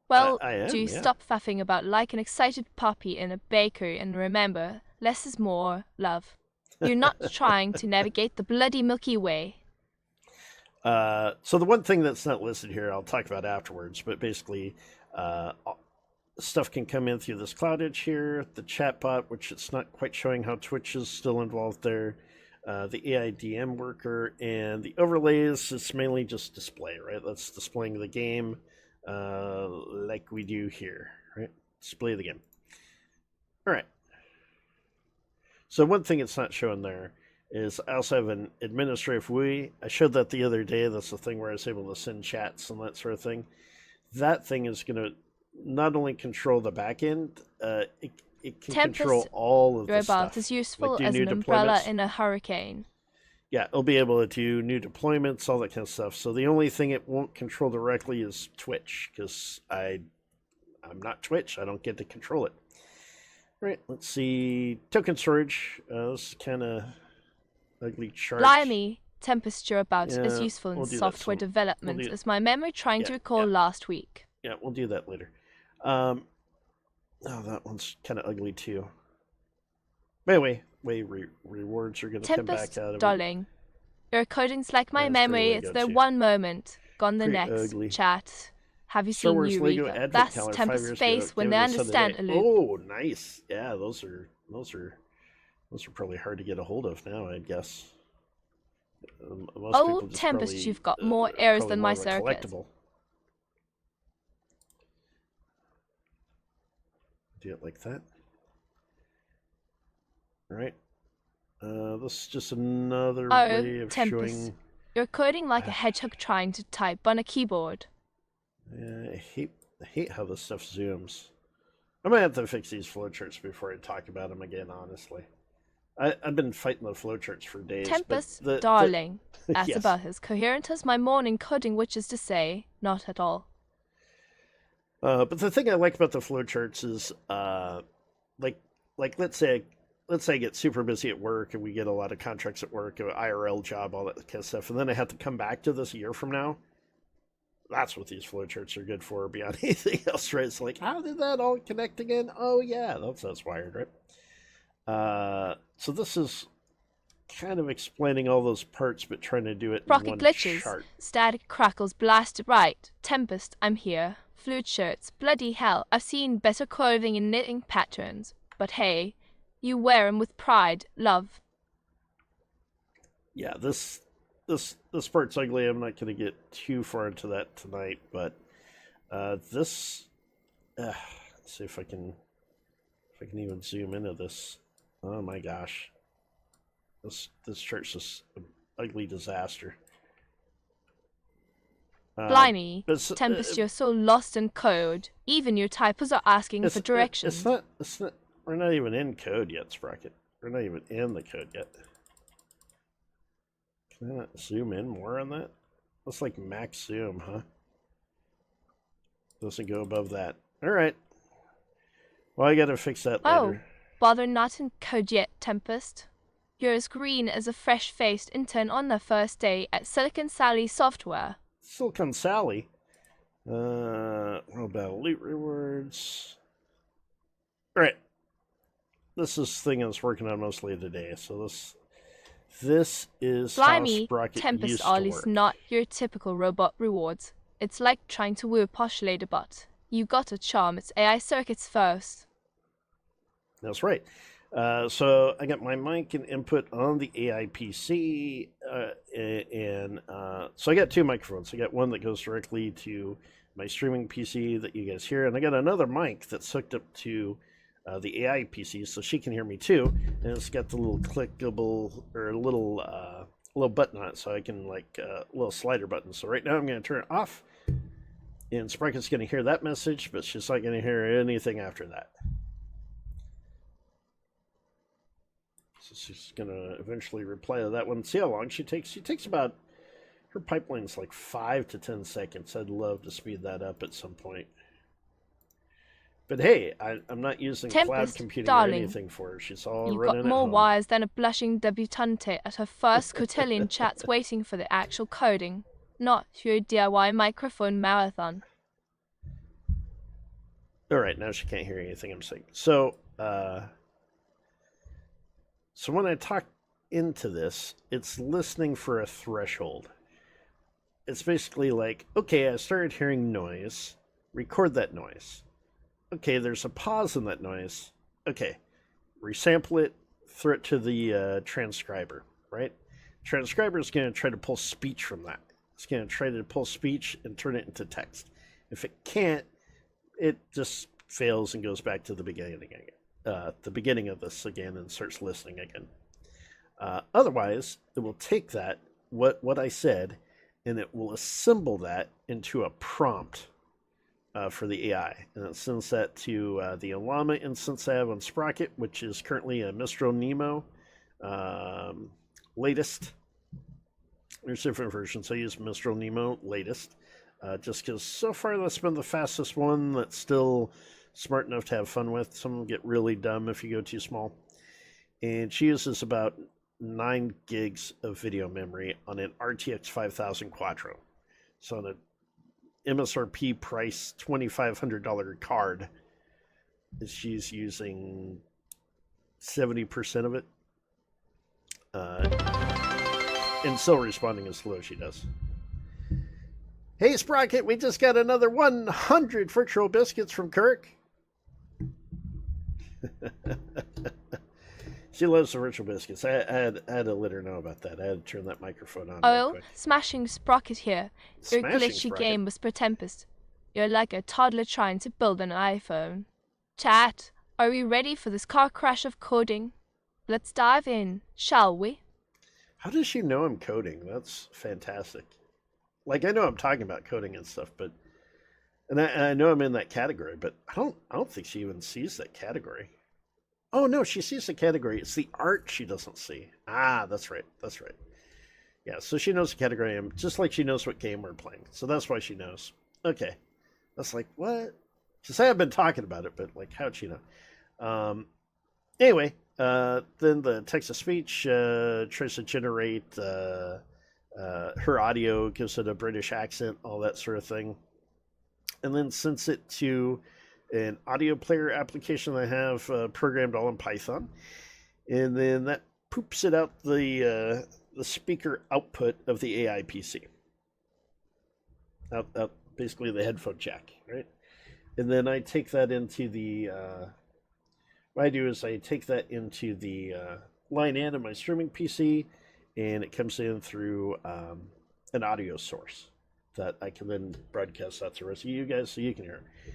Speaker 2: Well,
Speaker 1: I am,
Speaker 2: do
Speaker 1: yeah.
Speaker 2: stop faffing about like an excited puppy in a bakery and remember, less is more, love. You're not trying to navigate the bloody Milky Way.
Speaker 1: So the one thing that's not listed here, I'll talk about afterwards, but basically, stuff can come in through this Cloud Edge here, the chatbot, which it's not quite showing how Twitch is still involved there, the AIDM worker, and the overlays, it's mainly just display, right? That's displaying the game like we do here, right? Display the game. All right. So one thing it's not showing there is I also have an administrative GUI. I showed that the other day. That's the thing where I was able to send chats and that sort of thing. That thing is going to not only control the back end, it can
Speaker 2: Tempest,
Speaker 1: control all of
Speaker 2: you're
Speaker 1: the stuff.
Speaker 2: about as useful
Speaker 1: like
Speaker 2: as
Speaker 1: new
Speaker 2: an umbrella
Speaker 1: deployments.
Speaker 2: in a hurricane.
Speaker 1: Yeah, it'll be able to do new deployments, all that kind of stuff. So the only thing it won't control directly is Twitch, because I'm not Twitch. I don't get to control it. Right, let's see. Token storage. This is kind of ugly chart.
Speaker 2: Blimey, Tempest, you're about
Speaker 1: Yeah,
Speaker 2: as useful in
Speaker 1: we'll do that
Speaker 2: software
Speaker 1: some-
Speaker 2: development
Speaker 1: we'll do-
Speaker 2: as my memory trying to recall last week.
Speaker 1: Yeah, we'll do that later. That one's kind of ugly too. But anyway, rewards are going to come back
Speaker 2: Tempest,
Speaker 1: out of it.
Speaker 2: darling, your coding's like my
Speaker 1: That's
Speaker 2: memory.
Speaker 1: pretty
Speaker 2: It's
Speaker 1: Lego
Speaker 2: there
Speaker 1: too.
Speaker 2: one moment, gone the
Speaker 1: Pretty
Speaker 2: next.
Speaker 1: ugly.
Speaker 2: Chat. Have you
Speaker 1: Star
Speaker 2: seen
Speaker 1: Wars Lego
Speaker 2: Eureka?
Speaker 1: Advent
Speaker 2: That's
Speaker 1: Calendar 5
Speaker 2: Tempest's
Speaker 1: years
Speaker 2: face
Speaker 1: ago.
Speaker 2: when
Speaker 1: Gave
Speaker 2: they
Speaker 1: us the
Speaker 2: understand a
Speaker 1: day.
Speaker 2: loop.
Speaker 1: Oh, nice. Yeah, those are probably hard to get a hold of now, I guess. Most
Speaker 2: Oh,
Speaker 1: people just
Speaker 2: Tempest,
Speaker 1: probably,
Speaker 2: you've got more errors
Speaker 1: probably
Speaker 2: than
Speaker 1: more
Speaker 2: my
Speaker 1: of a
Speaker 2: circuit.
Speaker 1: collectible. Do it like that. All right. This is just another way
Speaker 2: Oh,
Speaker 1: of
Speaker 2: Tempest,
Speaker 1: showing.
Speaker 2: you're coding like a hedgehog trying to type on a keyboard.
Speaker 1: I hate how this stuff zooms. I might have to fix these flowcharts before I talk about them again, honestly. I've been fighting the flowcharts for days, but
Speaker 2: Tempest, darling. That's
Speaker 1: yes.
Speaker 2: about as coherent as my morning coding, which is to say, not at all.
Speaker 1: But the thing I like about the flowcharts is, like, let's say I get super busy at work and we get a lot of contracts at work, an IRL job, all that kind of stuff, and then I have to come back to this a year from now. That's what these flowcharts are good for beyond anything else, right? It's like, how did that all connect again? Oh yeah, that's wired, right? So this is kind of explaining all those parts, but trying to do it in
Speaker 2: Sprocket
Speaker 1: one
Speaker 2: glitches,
Speaker 1: chart.
Speaker 2: static crackles blasted right. Tempest, I'm here. Flute shirts, bloody hell, I've seen better clothing and knitting patterns. But hey, you wear 'em with pride, love.
Speaker 1: Yeah, this part's ugly. I'm not going to get too far into that tonight, but this. Let's see if I can even zoom into this. Oh my gosh, this church is an ugly disaster.
Speaker 2: Blimey,
Speaker 1: But
Speaker 2: Tempest, you're so lost in code. Even your typos are asking for directions.
Speaker 1: It's not. It's not. We're not even in code yet, Sprocket. We're not even in the code yet. Can I not zoom in more on that? That's like max zoom, huh? Doesn't go above that. All right. Well, I gotta fix that later.
Speaker 2: Bother not in code yet, Tempest. You're as green as a fresh-faced intern on their first day at Silicon Sally Software.
Speaker 1: Silicon Sally. What about elite rewards? All right. This is thing I was working on mostly today. So this is
Speaker 2: Blimey,
Speaker 1: how Sprocket
Speaker 2: Tempest
Speaker 1: used to
Speaker 2: Ollie's
Speaker 1: work.
Speaker 2: not your typical robot rewards. It's like trying to woo a postulator bot. You gotta charm its AI circuits first.
Speaker 1: That's right. So I got my mic and input on the AI PC, and so I got two microphones. I got one that goes directly to my streaming PC that you guys hear, and I got another mic that's hooked up to the AI PC, so she can hear me too. And it's got the little clickable or little button on it, so I can like a little slider button. So right now I'm going to turn it off, and Sprocket's going to hear that message, but she's not going to hear anything after that. So she's gonna eventually reply to that one. See how long she takes. She takes about, her pipeline's like 5 to 10 seconds. I'd love to speed that up at some point. But hey, I'm not using cloud
Speaker 2: Tempest,
Speaker 1: computing
Speaker 2: darling,
Speaker 1: or anything for her. She's all
Speaker 2: You
Speaker 1: running
Speaker 2: got
Speaker 1: at
Speaker 2: more
Speaker 1: home.
Speaker 2: wires than a blushing debutante at her first cotillion chats waiting for the actual coding, not your DIY microphone marathon.
Speaker 1: All right, now she can't hear anything I'm saying. So when I talk into this, it's listening for a threshold. It's basically like, okay, I started hearing noise, record that noise. Okay, there's a pause in that noise. Okay, resample it, throw it to the transcriber, right? Transcriber is going to try to pull speech from that. It's going to try to pull speech and turn it into text. If it can't, it just fails and goes back to the beginning again. The beginning of this again and starts listening again. Otherwise, it will take that, what I said, and it will assemble that into a prompt for the AI. And it sends that to the Llama instance I have on Sprocket, which is currently a Mistral Nemo latest. There's different versions. I use Mistral Nemo latest, just because so far that's been the fastest one that's still smart enough to have fun with. Some of them get really dumb if you go too small. And she uses about 9 gigs of video memory on an RTX 5000 Quattro. So on an MSRP price $2,500 card, she's using 70% of it. And still responding as slow as she does. Hey, Sprocket, we just got another 100 virtual biscuits from Kirk. She loves the virtual biscuits. I had to let her know about that. I had to turn that microphone on.
Speaker 2: Oh, smashing Sprocket here. Your glitchy
Speaker 1: Sprocket.
Speaker 2: game was per Tempest. You're like a toddler trying to build an iPhone. Chat, are we ready for this car crash of coding? Let's dive in, shall we?
Speaker 1: How does she know I'm coding? That's fantastic. Like, I know I'm talking about coding and stuff, but and I know I'm in that category, but I don't think she even sees that category. Oh no, she sees the category. It's the art she doesn't see. Ah, that's right. That's right. Yeah, so she knows the category I am, just like she knows what game we're playing. So that's why she knows. Okay. That's like, what? She said I've been talking about it, but like, how'd she know? Anyway, then the text to speech tries to generate her audio, gives it a British accent, all that sort of thing, and then sends it to an audio player application I have programmed all in Python, and then that poops it out the speaker output of the AI PC, out basically the headphone jack, right? And then I take that into the what I do is I take that into the line in of my streaming PC, and it comes in through an audio source that I can then broadcast that to the rest of you guys so you can hear it.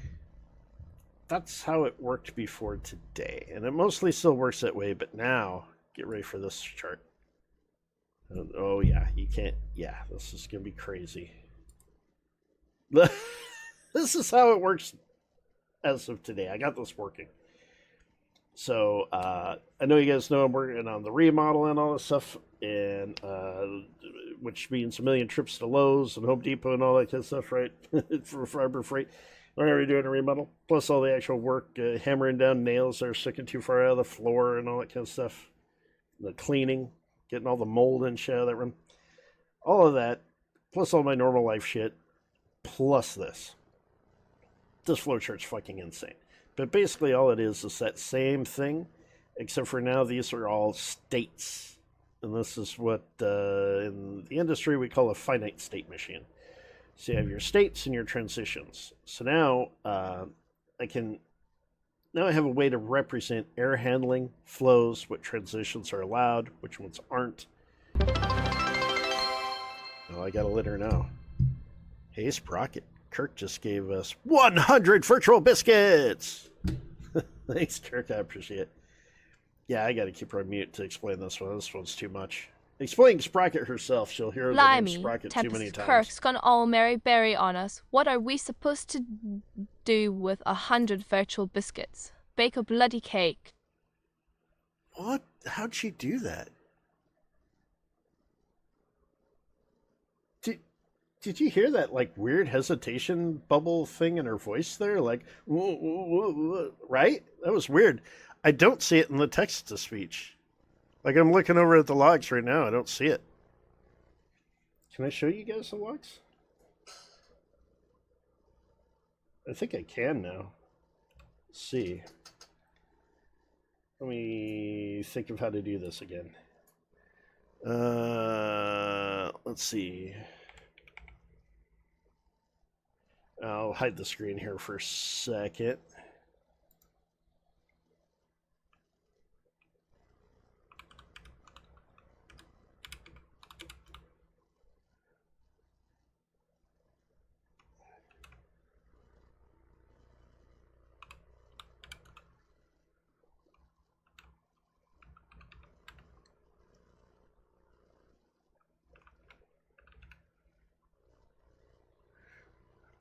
Speaker 1: That's how it worked before today, and it mostly still works that way. But now, get ready for this chart. Oh yeah, you can't. Yeah, this is gonna be crazy. This is how it works as of today. I got this working. So I know you guys know I'm working on the remodel and all this stuff, and which means a million trips to Lowe's and Home Depot and all that kind of stuff, right? For Harbor Freight. Whenever you're doing a remodel, plus all the actual work, hammering down nails that are sticking too far out of the floor and all that kind of stuff, the cleaning, getting all the mold and shit out of that room, all of that, plus all my normal life shit, plus this. This flowchart's fucking insane. But basically, all it is that same thing, except for now these are all states. And this is what in the industry we call a finite state machine. So you have your states and your transitions. So now I have a way to represent air handling, flows, what transitions are allowed, which ones aren't. Oh, I got a litter now. Hey, Sprocket. Kirk just gave us 100 virtual biscuits. Thanks, Kirk. I appreciate it. Yeah, I got to keep her on mute to explain this one. This one's too much. Explain Sprocket herself. She'll hear the name
Speaker 2: Blimey,
Speaker 1: Sprocket too many
Speaker 2: Tempest
Speaker 1: times.
Speaker 2: Kirk's gone all Mary Berry on us. What are we supposed to do with 100 virtual biscuits? Bake a bloody cake.
Speaker 1: What? How'd she do that? Did you hear that like weird hesitation bubble thing in her voice there? Like, whoa, whoa, whoa, right? That was weird. I don't see it in the text to speech. Like I'm looking over at the logs right now. I don't see it. Can I show you guys the logs? I think I can now. Let's see. Let me think of how to do this again. Let's see. I'll hide the screen here for a second.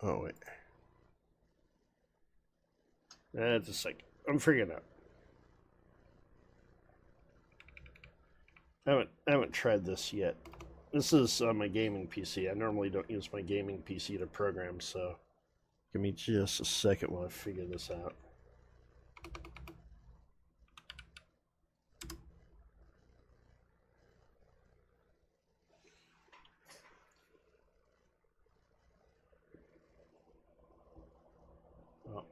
Speaker 1: Oh, wait. That's a second. I'm figuring it out. I haven't tried this yet. This is on my gaming PC. I normally don't use my gaming PC to program, so give me just a second while I figure this out. Oh.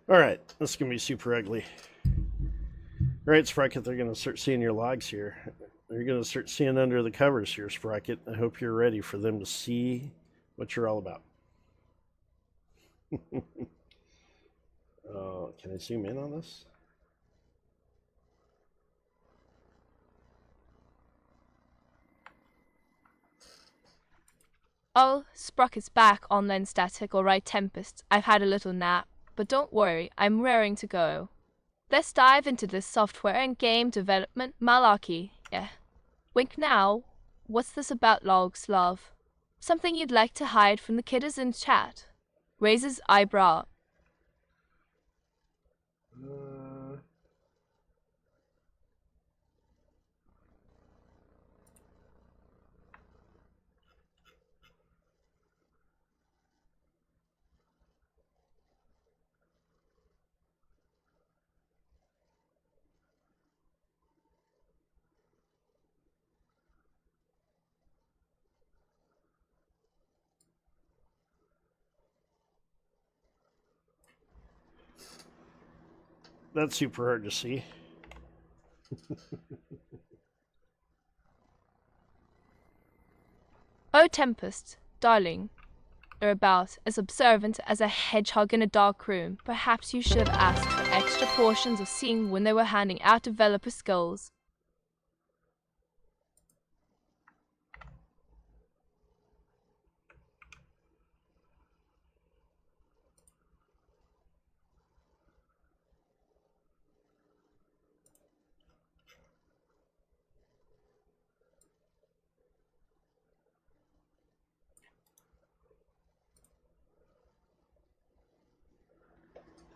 Speaker 1: All right, this is gonna be super ugly. All right, Sprocket, they're gonna start seeing your logs here. They're gonna start seeing under the covers here, Sprocket. I hope you're ready for them to see what you're all about. Can I zoom in on this?
Speaker 2: Oh, Sprocket's back online static, alright, Tempest. I've had a little nap, but don't worry, I'm raring to go. Let's dive into this software and game development malarkey. Yeah. Wink now. What's this about logs, love? Something you'd like to hide from the kiddos in chat? Raises eyebrow.
Speaker 1: Uh, that's super hard to see.
Speaker 2: Oh, Tempest, darling. You're about as observant as a hedgehog in a dark room. Perhaps you should have asked for extra portions of seeing when they were handing out developer skills.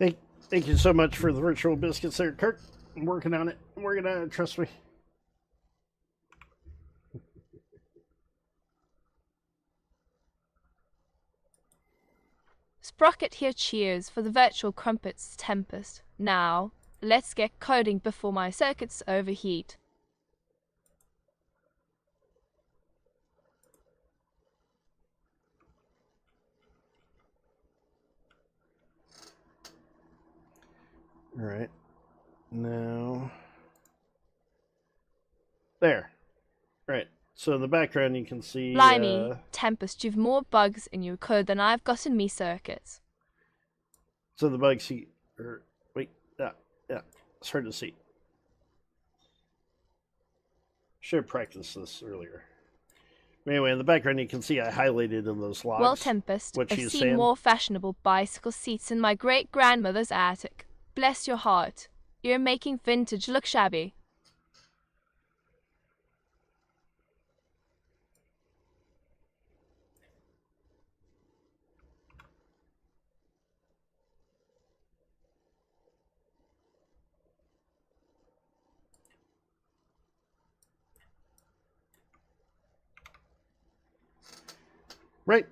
Speaker 1: Hey, thank you so much for the virtual biscuits there, Kirk. I'm working on it. I'm working on it, trust me.
Speaker 2: Sprocket here cheers for the virtual crumpets, Tempest. Now, let's get coding before my circuits overheat.
Speaker 1: All right. Now, there. Right. So in the background, you can see.
Speaker 2: Blimey, Tempest, you've more bugs in your code than I've got in me circuits.
Speaker 1: So the bugs see. Or wait, yeah, it's hard to see. Should have practiced this earlier. Anyway, in the background, you can see I highlighted in those logs.
Speaker 2: Well, Tempest,
Speaker 1: what
Speaker 2: I've
Speaker 1: she's
Speaker 2: seen
Speaker 1: saying.
Speaker 2: more fashionable bicycle seats in my great-grandmother's attic. Bless your heart. You're making vintage look shabby.
Speaker 1: Right.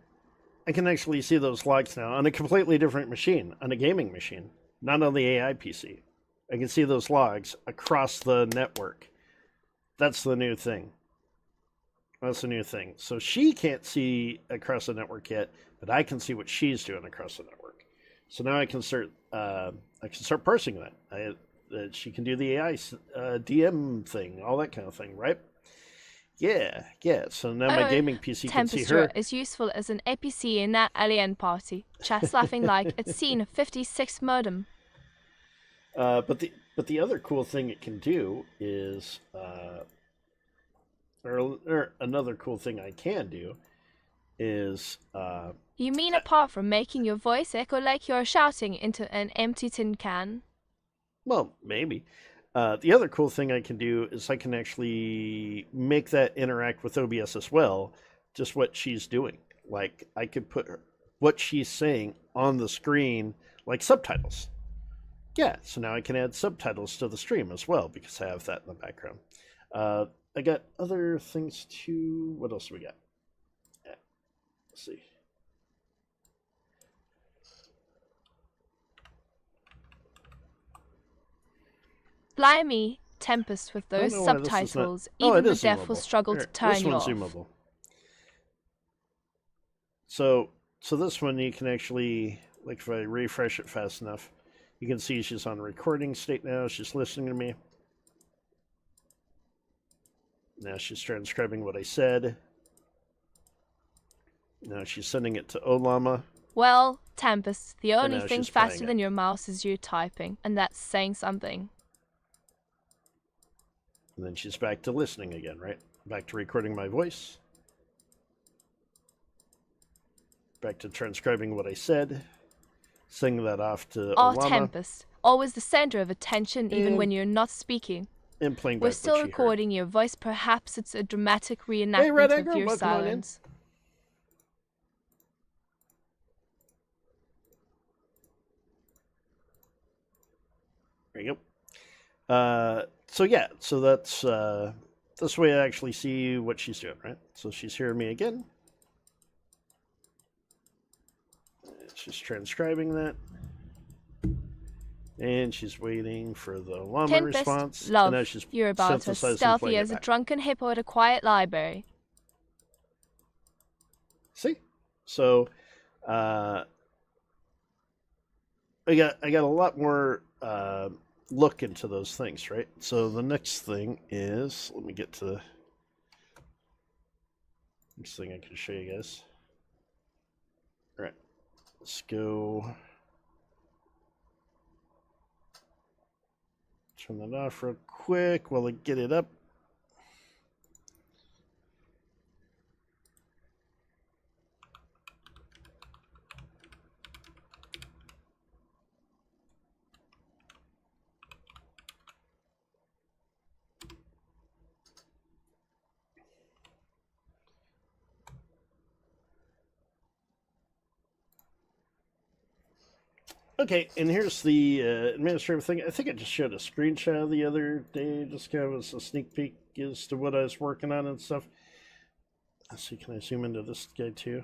Speaker 1: I can actually see those logs now on a completely different machine, on a gaming machine, not on the AI PC. I can see those logs across the network. That's the new thing. That's the new thing. So she can't see across the network yet, but I can see what she's doing across the network. So now I can start. I can start parsing that. She can do the AI DM thing, all that kind of thing, right? Yeah, yeah. So now my gaming PC can see
Speaker 2: Tempest,
Speaker 1: her.
Speaker 2: you're as useful as an APC in that alien party. Chat's laughing like it's seen a 56 modem.
Speaker 1: But the other cool thing it can do is, or another cool thing I can do is,
Speaker 2: You mean apart from making your voice echo like you're shouting into an empty tin can?
Speaker 1: well, maybe. The other cool thing I can do is I can actually make that interact with OBS as well, just what she's doing. Like I could put what she's saying on the screen, like subtitles. Yeah, so now I can add subtitles to the stream as well because I have that in the background. I got other things too. What else do we got? Yeah, let's see.
Speaker 2: Blimey, Tempest with those subtitles. Even the deaf will struggle to turn you off.
Speaker 1: Zoomable. So this one you can actually, like if I refresh it fast enough, you can see she's on recording state now. She's listening to me. Now she's transcribing what I said. Now she's sending it to Olama.
Speaker 2: Well, Tempest, the
Speaker 1: And
Speaker 2: only
Speaker 1: now
Speaker 2: thing
Speaker 1: she's playing
Speaker 2: faster
Speaker 1: it.
Speaker 2: than your mouse is you typing, and that's saying something.
Speaker 1: And then she's back to listening again, right? Back to recording my voice. Back to transcribing what I said. Sing that off to
Speaker 2: Our
Speaker 1: Olama.
Speaker 2: Tempest, always the center of attention even
Speaker 1: And-
Speaker 2: when you're not speaking.
Speaker 1: And playing
Speaker 2: We're
Speaker 1: back
Speaker 2: still
Speaker 1: what she heard.
Speaker 2: recording your voice. Perhaps it's a dramatic
Speaker 1: Hey,
Speaker 2: reenactment
Speaker 1: Red
Speaker 2: of
Speaker 1: Egger,
Speaker 2: your
Speaker 1: welcome on in.
Speaker 2: silence.
Speaker 1: There you go. So yeah, so that's this way I actually see what she's doing, right? So she's hearing me again. She's transcribing that. And she's waiting for the llama
Speaker 2: Tempest,
Speaker 1: response.
Speaker 2: love,
Speaker 1: And now she's
Speaker 2: you're about as
Speaker 1: synthesizing
Speaker 2: stealthy
Speaker 1: playing it
Speaker 2: as a
Speaker 1: back.
Speaker 2: drunken hippo at a quiet library.
Speaker 1: See? So I got a lot more look into those things, right? So the next thing is, let me get to the next thing I can show you guys. All right, let's go. Turn that off real quick while I get it up. Okay, and here's the administrative thing. I think I just showed a screenshot the other day, just kind of as a sneak peek as to what I was working on and stuff. Let's see, can I zoom into this guy too?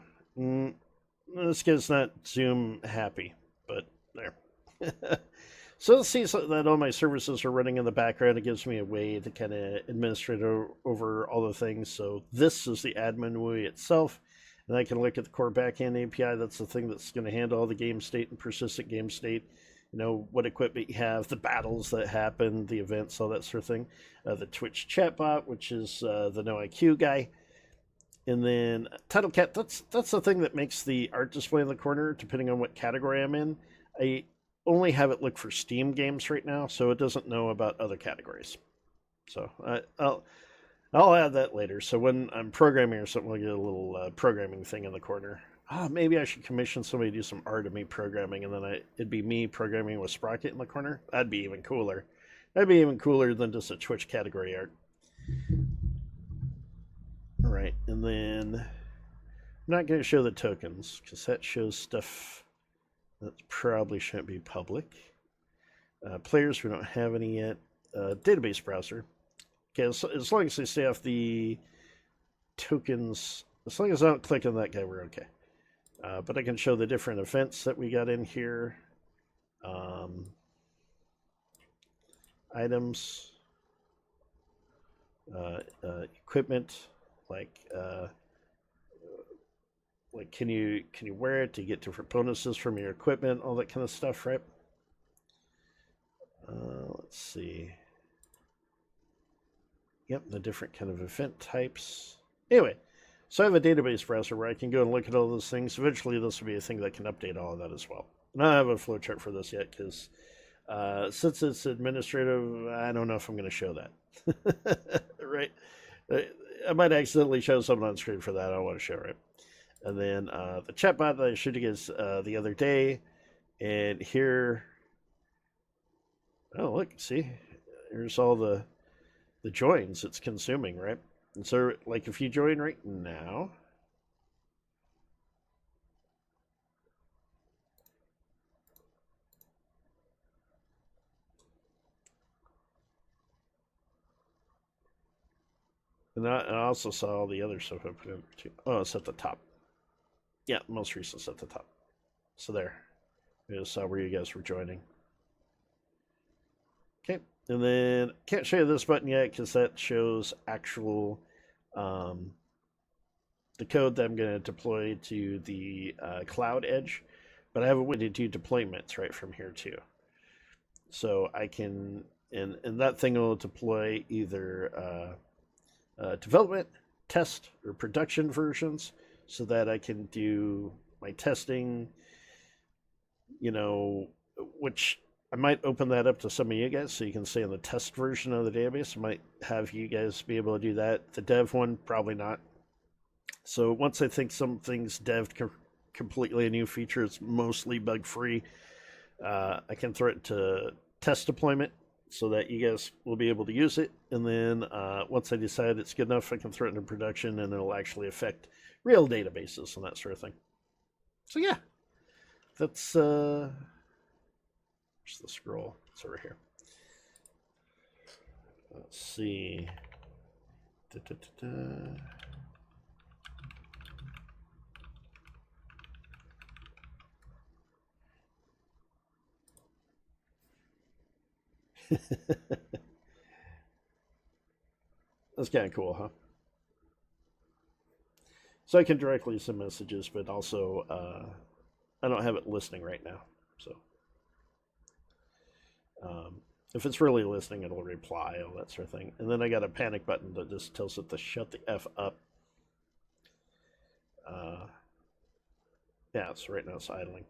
Speaker 1: This guy's not zoom happy, but there. So let's see that all my services are running in the background. It gives me a way to kind of administrate over all the things. So this is the admin GUI itself. And I can look at the core backend API. That's the thing that's going to handle all the game state and persistent game state. You know, what equipment you have, the battles that happen, the events, all that sort of thing. The Twitch chatbot, which is the NoIQ guy. And then TitleCat, that's the thing that makes the art display in the corner, depending on what category I'm in. I only have it look for Steam games right now, so it doesn't know about other categories. So I'll add that later. So when I'm programming or something, I'll get a little programming thing in the corner. Maybe I should commission somebody to do some art of me programming, and then it'd be me programming with Sprocket in the corner. That'd be even cooler. That'd be even cooler than just a Twitch category art. All right, and then I'm not going to show the tokens because that shows stuff that probably shouldn't be public. Players, we don't have any yet. Database browser. Okay, so as long as they stay off the tokens, as long as I don't click on that guy, we're okay. But I can show the different events that we got in here. Items, equipment, like can you wear it to get different bonuses from your equipment, all that kind of stuff, right? Let's see. Yep, the different kind of event types. Anyway, so I have a database browser where I can go and look at all those things. Eventually, this will be a thing that can update all of that as well. And I don't have a flowchart for this yet because since it's administrative, I don't know if I'm going to show that. Right? I might accidentally show something on screen for that. I don't want to show it. And then the chatbot that I showed you guys the other day. And here, oh, look, see, here's all the joins it's consuming, right? And so, like, if you join right now, and I also saw all the other stuff I put in too. Oh, it's at the top. Yeah, most recent's at the top. So there. I just saw where you guys were joining. Okay, and then can't show you this button yet because that shows actual the code that I'm going to deploy to the cloud edge, but I have a way to do deployments right from here too. So I can, and that thing will deploy either development, test, or production versions, so that I can do my testing, which I might open that up to some of you guys so you can stay in the test version of the database. I might have you guys be able to do that. The dev one, probably not. So once I think something's devved completely a new feature, it's mostly bug free, I can throw it to test deployment so that you guys will be able to use it. And then once I decide it's good enough, I can throw it into production and it'll actually affect real databases and that sort of thing. So yeah, that's where's the scroll? It's over here. Let's see. That's kind of cool, huh? So I can directly send messages, but also I don't have it listening right now. So if it's really listening, it'll reply, all that sort of thing. And then I got a panic button that just tells it to shut the F up. Yeah, so right now it's idling.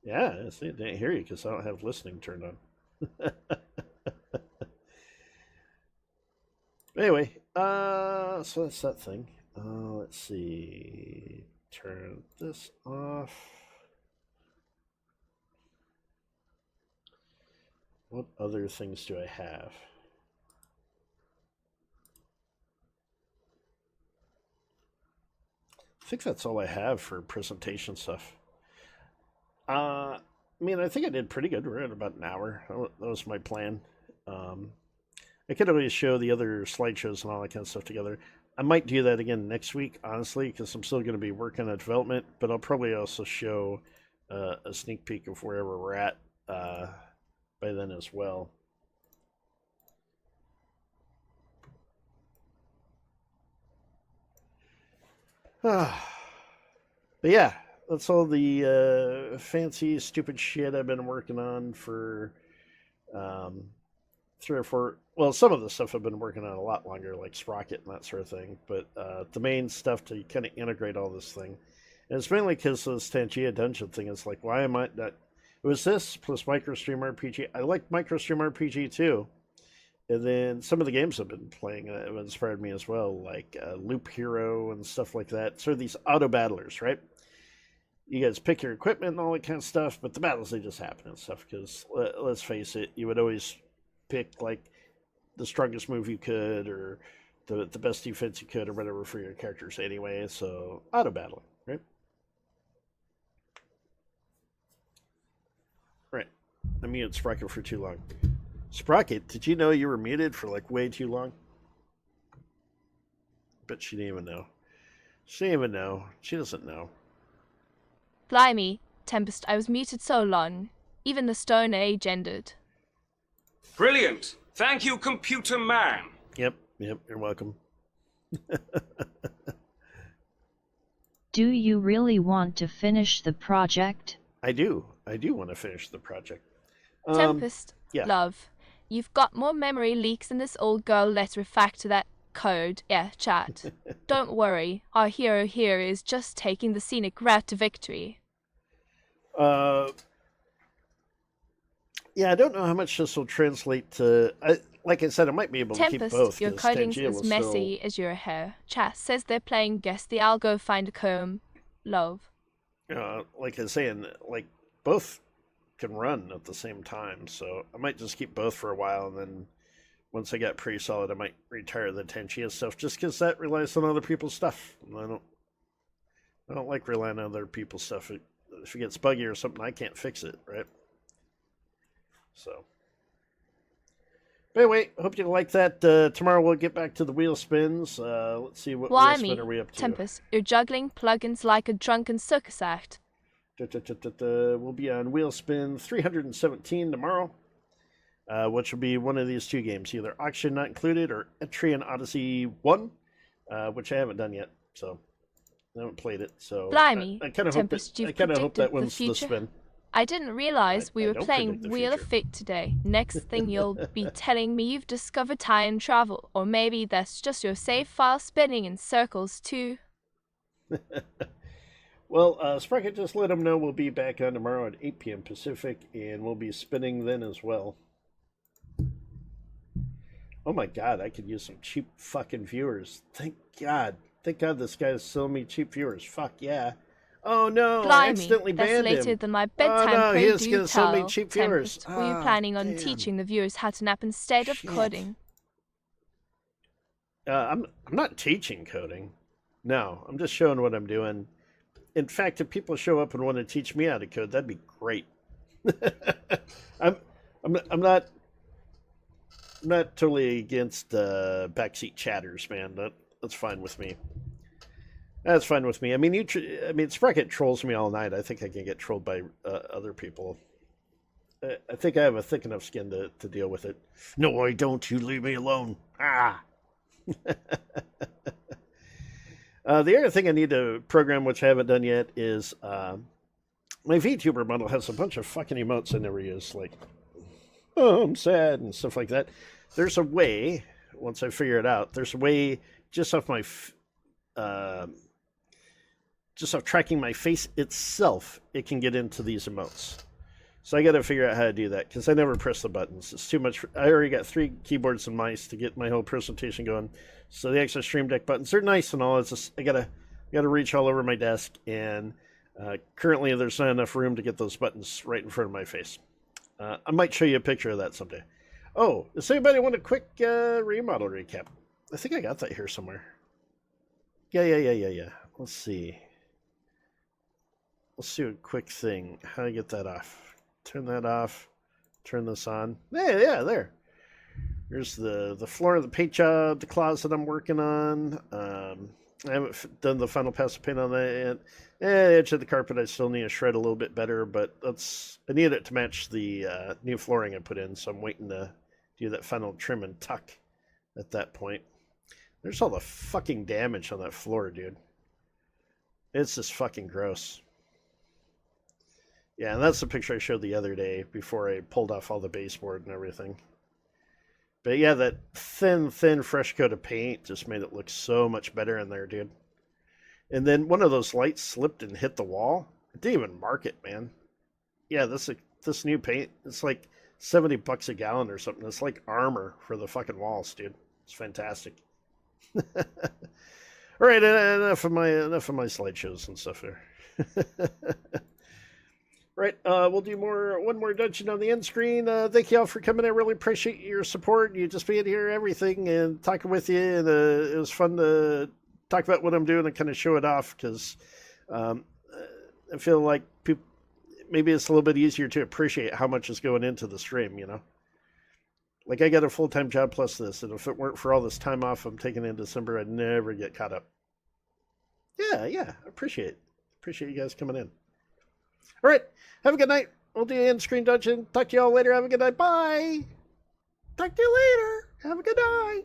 Speaker 1: Yeah, see, it didn't hear you because I don't have listening turned on. Anyway, so that's that thing. Let's see. Turn this off. What other things do I have? I think that's all I have for presentation stuff. I mean, I think I did pretty good. We're at about an hour. That was my plan. I could always show the other slideshows and all that kind of stuff together. I might do that again next week, honestly, because I'm still going to be working on development, but I'll probably also show a sneak peek of wherever we're at by then as well. But yeah, that's all the fancy, stupid shit I've been working on for 3 or 4. Well, some of the stuff I've been working on a lot longer, like Sprocket and that sort of thing. But the main stuff to kind of integrate all this thing, and it's mainly because this Tangia dungeon thing is like, why am I not? It was this plus MicroStream RPG. I like MicroStream RPG too. And then some of the games I've been playing have inspired me as well, like Loop Hero and stuff like that. So these auto battlers, right? You guys pick your equipment and all that kind of stuff, but the battles, they just happen and stuff. Because let's face it, you would always pick like the strongest move you could or the best defense you could or whatever for your characters anyway. So auto battling, right? Right. I muted Sprocket for too long. Sprocket, did you know you were muted for like way too long? But she didn't even know. She didn't even know. She doesn't know.
Speaker 2: Blimey, Tempest, I was muted so long. Even the Stone Age ended.
Speaker 3: Brilliant. Thank you, computer man.
Speaker 1: Yep, you're welcome.
Speaker 4: Do you really want to finish the project?
Speaker 1: I do want to finish the project.
Speaker 2: Tempest,
Speaker 1: yeah.
Speaker 2: love, you've got more memory leaks than this old girl. Let's refactor that code. Yeah, chat. Don't worry, our hero here is just taking the scenic route to victory.
Speaker 1: Yeah, I don't know how much this will translate to. Like I said, I might be able to keep both.
Speaker 2: Tempest, your
Speaker 1: 'cause
Speaker 2: coding's
Speaker 1: Tangia
Speaker 2: as
Speaker 1: will
Speaker 2: messy as your hair. Chat says they're playing Guess the I'll go find a comb. Love.
Speaker 1: Like I was saying, like both can run at the same time, so I might just keep both for a while, and then once I get pretty solid, I might retire the Tangia stuff, just because that relies on other people's stuff. And I don't like relying on other people's stuff. If it gets buggy or something, I can't fix it, right? So, but anyway, hope you like that. Tomorrow we'll get back to the wheel spins. Let's see what wheel spin are we up to.
Speaker 2: Tempest, you're juggling plugins like a drunken circus act.
Speaker 1: We'll be on wheel spin 317 tomorrow, which will be one of these two games, either Auction Not Included or Etrian Odyssey 1, which I haven't done yet, so I haven't played it. So
Speaker 2: Blimey,
Speaker 1: I kind of hope that one's the spin.
Speaker 2: I didn't realize we were
Speaker 1: don't
Speaker 2: playing
Speaker 1: predict the
Speaker 2: Wheel of
Speaker 1: future.
Speaker 2: Fate today. Next thing you'll be telling me you've discovered time travel, or maybe that's just your save file spinning in circles too.
Speaker 1: Well, Sprocket, just let them know we'll be back on tomorrow at 8 p.m. Pacific, and we'll be spinning then as well. Oh my god, I could use some cheap fucking viewers. Thank God. Thank God this guy's selling me cheap viewers. Fuck yeah. Oh no, I
Speaker 2: Blimey,
Speaker 1: accidentally
Speaker 2: that's
Speaker 1: banned
Speaker 2: later
Speaker 1: him.
Speaker 2: than my
Speaker 1: Oh
Speaker 2: bedtime.
Speaker 1: no,
Speaker 2: Pray
Speaker 1: he is
Speaker 2: do
Speaker 1: going to sell me
Speaker 2: tell,
Speaker 1: cheap viewers.
Speaker 2: Tempest. Were you planning on
Speaker 1: damn.
Speaker 2: teaching the viewers how to nap instead of
Speaker 1: Shit.
Speaker 2: coding?
Speaker 1: I'm not teaching coding. No, I'm just showing what I'm doing. In fact, if people show up and want to teach me how to code, that'd be great. I'm not totally against backseat chatters, man. That's fine with me. That's fine with me. I mean, Sprocket trolls me all night. I think I can get trolled by other people. I think I have a thick enough skin to deal with it. No, I don't. You leave me alone. Ah. The other thing I need to program, which I haven't done yet, is my VTuber bundle has a bunch of fucking emotes I never use, like, oh, I'm sad, and stuff like that. There's a way, once I figure it out, there's a way just off my, just off tracking my face itself, it can get into these emotes. So I got to figure out how to do that, because I never press the buttons. It's too much. I already got 3 keyboards and mice to get my whole presentation going. So the extra Stream Deck buttons are nice and all. It's just I gotta reach all over my desk, and currently there's not enough room to get those buttons right in front of my face. I might show you a picture of that someday. Oh, does anybody want a quick remodel recap? I think I got that here somewhere. Yeah. Let's see. Let's do a quick thing. How do I get that off? Turn that off. Turn this on. Yeah, there. Here's the floor of the paint job, the closet I'm working on. I haven't done the final pass of paint on that yet. The edge of the carpet I still need to shred a little bit better, but I need it to match the new flooring I put in, so I'm waiting to do that final trim and tuck at that point. There's all the fucking damage on that floor, dude. It's just fucking gross. Yeah, and that's the picture I showed the other day before I pulled off all the baseboard and everything. But yeah, that thin, fresh coat of paint just made it look so much better in there, dude. And then one of those lights slipped and hit the wall. It didn't even mark it, man. Yeah, this new paint, it's like $70 a gallon or something. It's like armor for the fucking walls, dude. It's fantastic. All right, enough of my slideshows and stuff there. Right, we'll do one more dungeon on the end screen. Thank you all for coming. I really appreciate your support. You just being here, everything, and talking with you. And it was fun to talk about what I'm doing and kind of show it off, because I feel like maybe it's a little bit easier to appreciate how much is going into the stream, you know? Like, I got a full-time job plus this, and if it weren't for all this time off I'm taking in December, I'd never get caught up. Yeah, I appreciate it. Appreciate you guys coming in. All right, have a good night. We'll do the end screen dungeon. Talk to you all later. Have a good night. Bye. Talk to you later. Have a good night.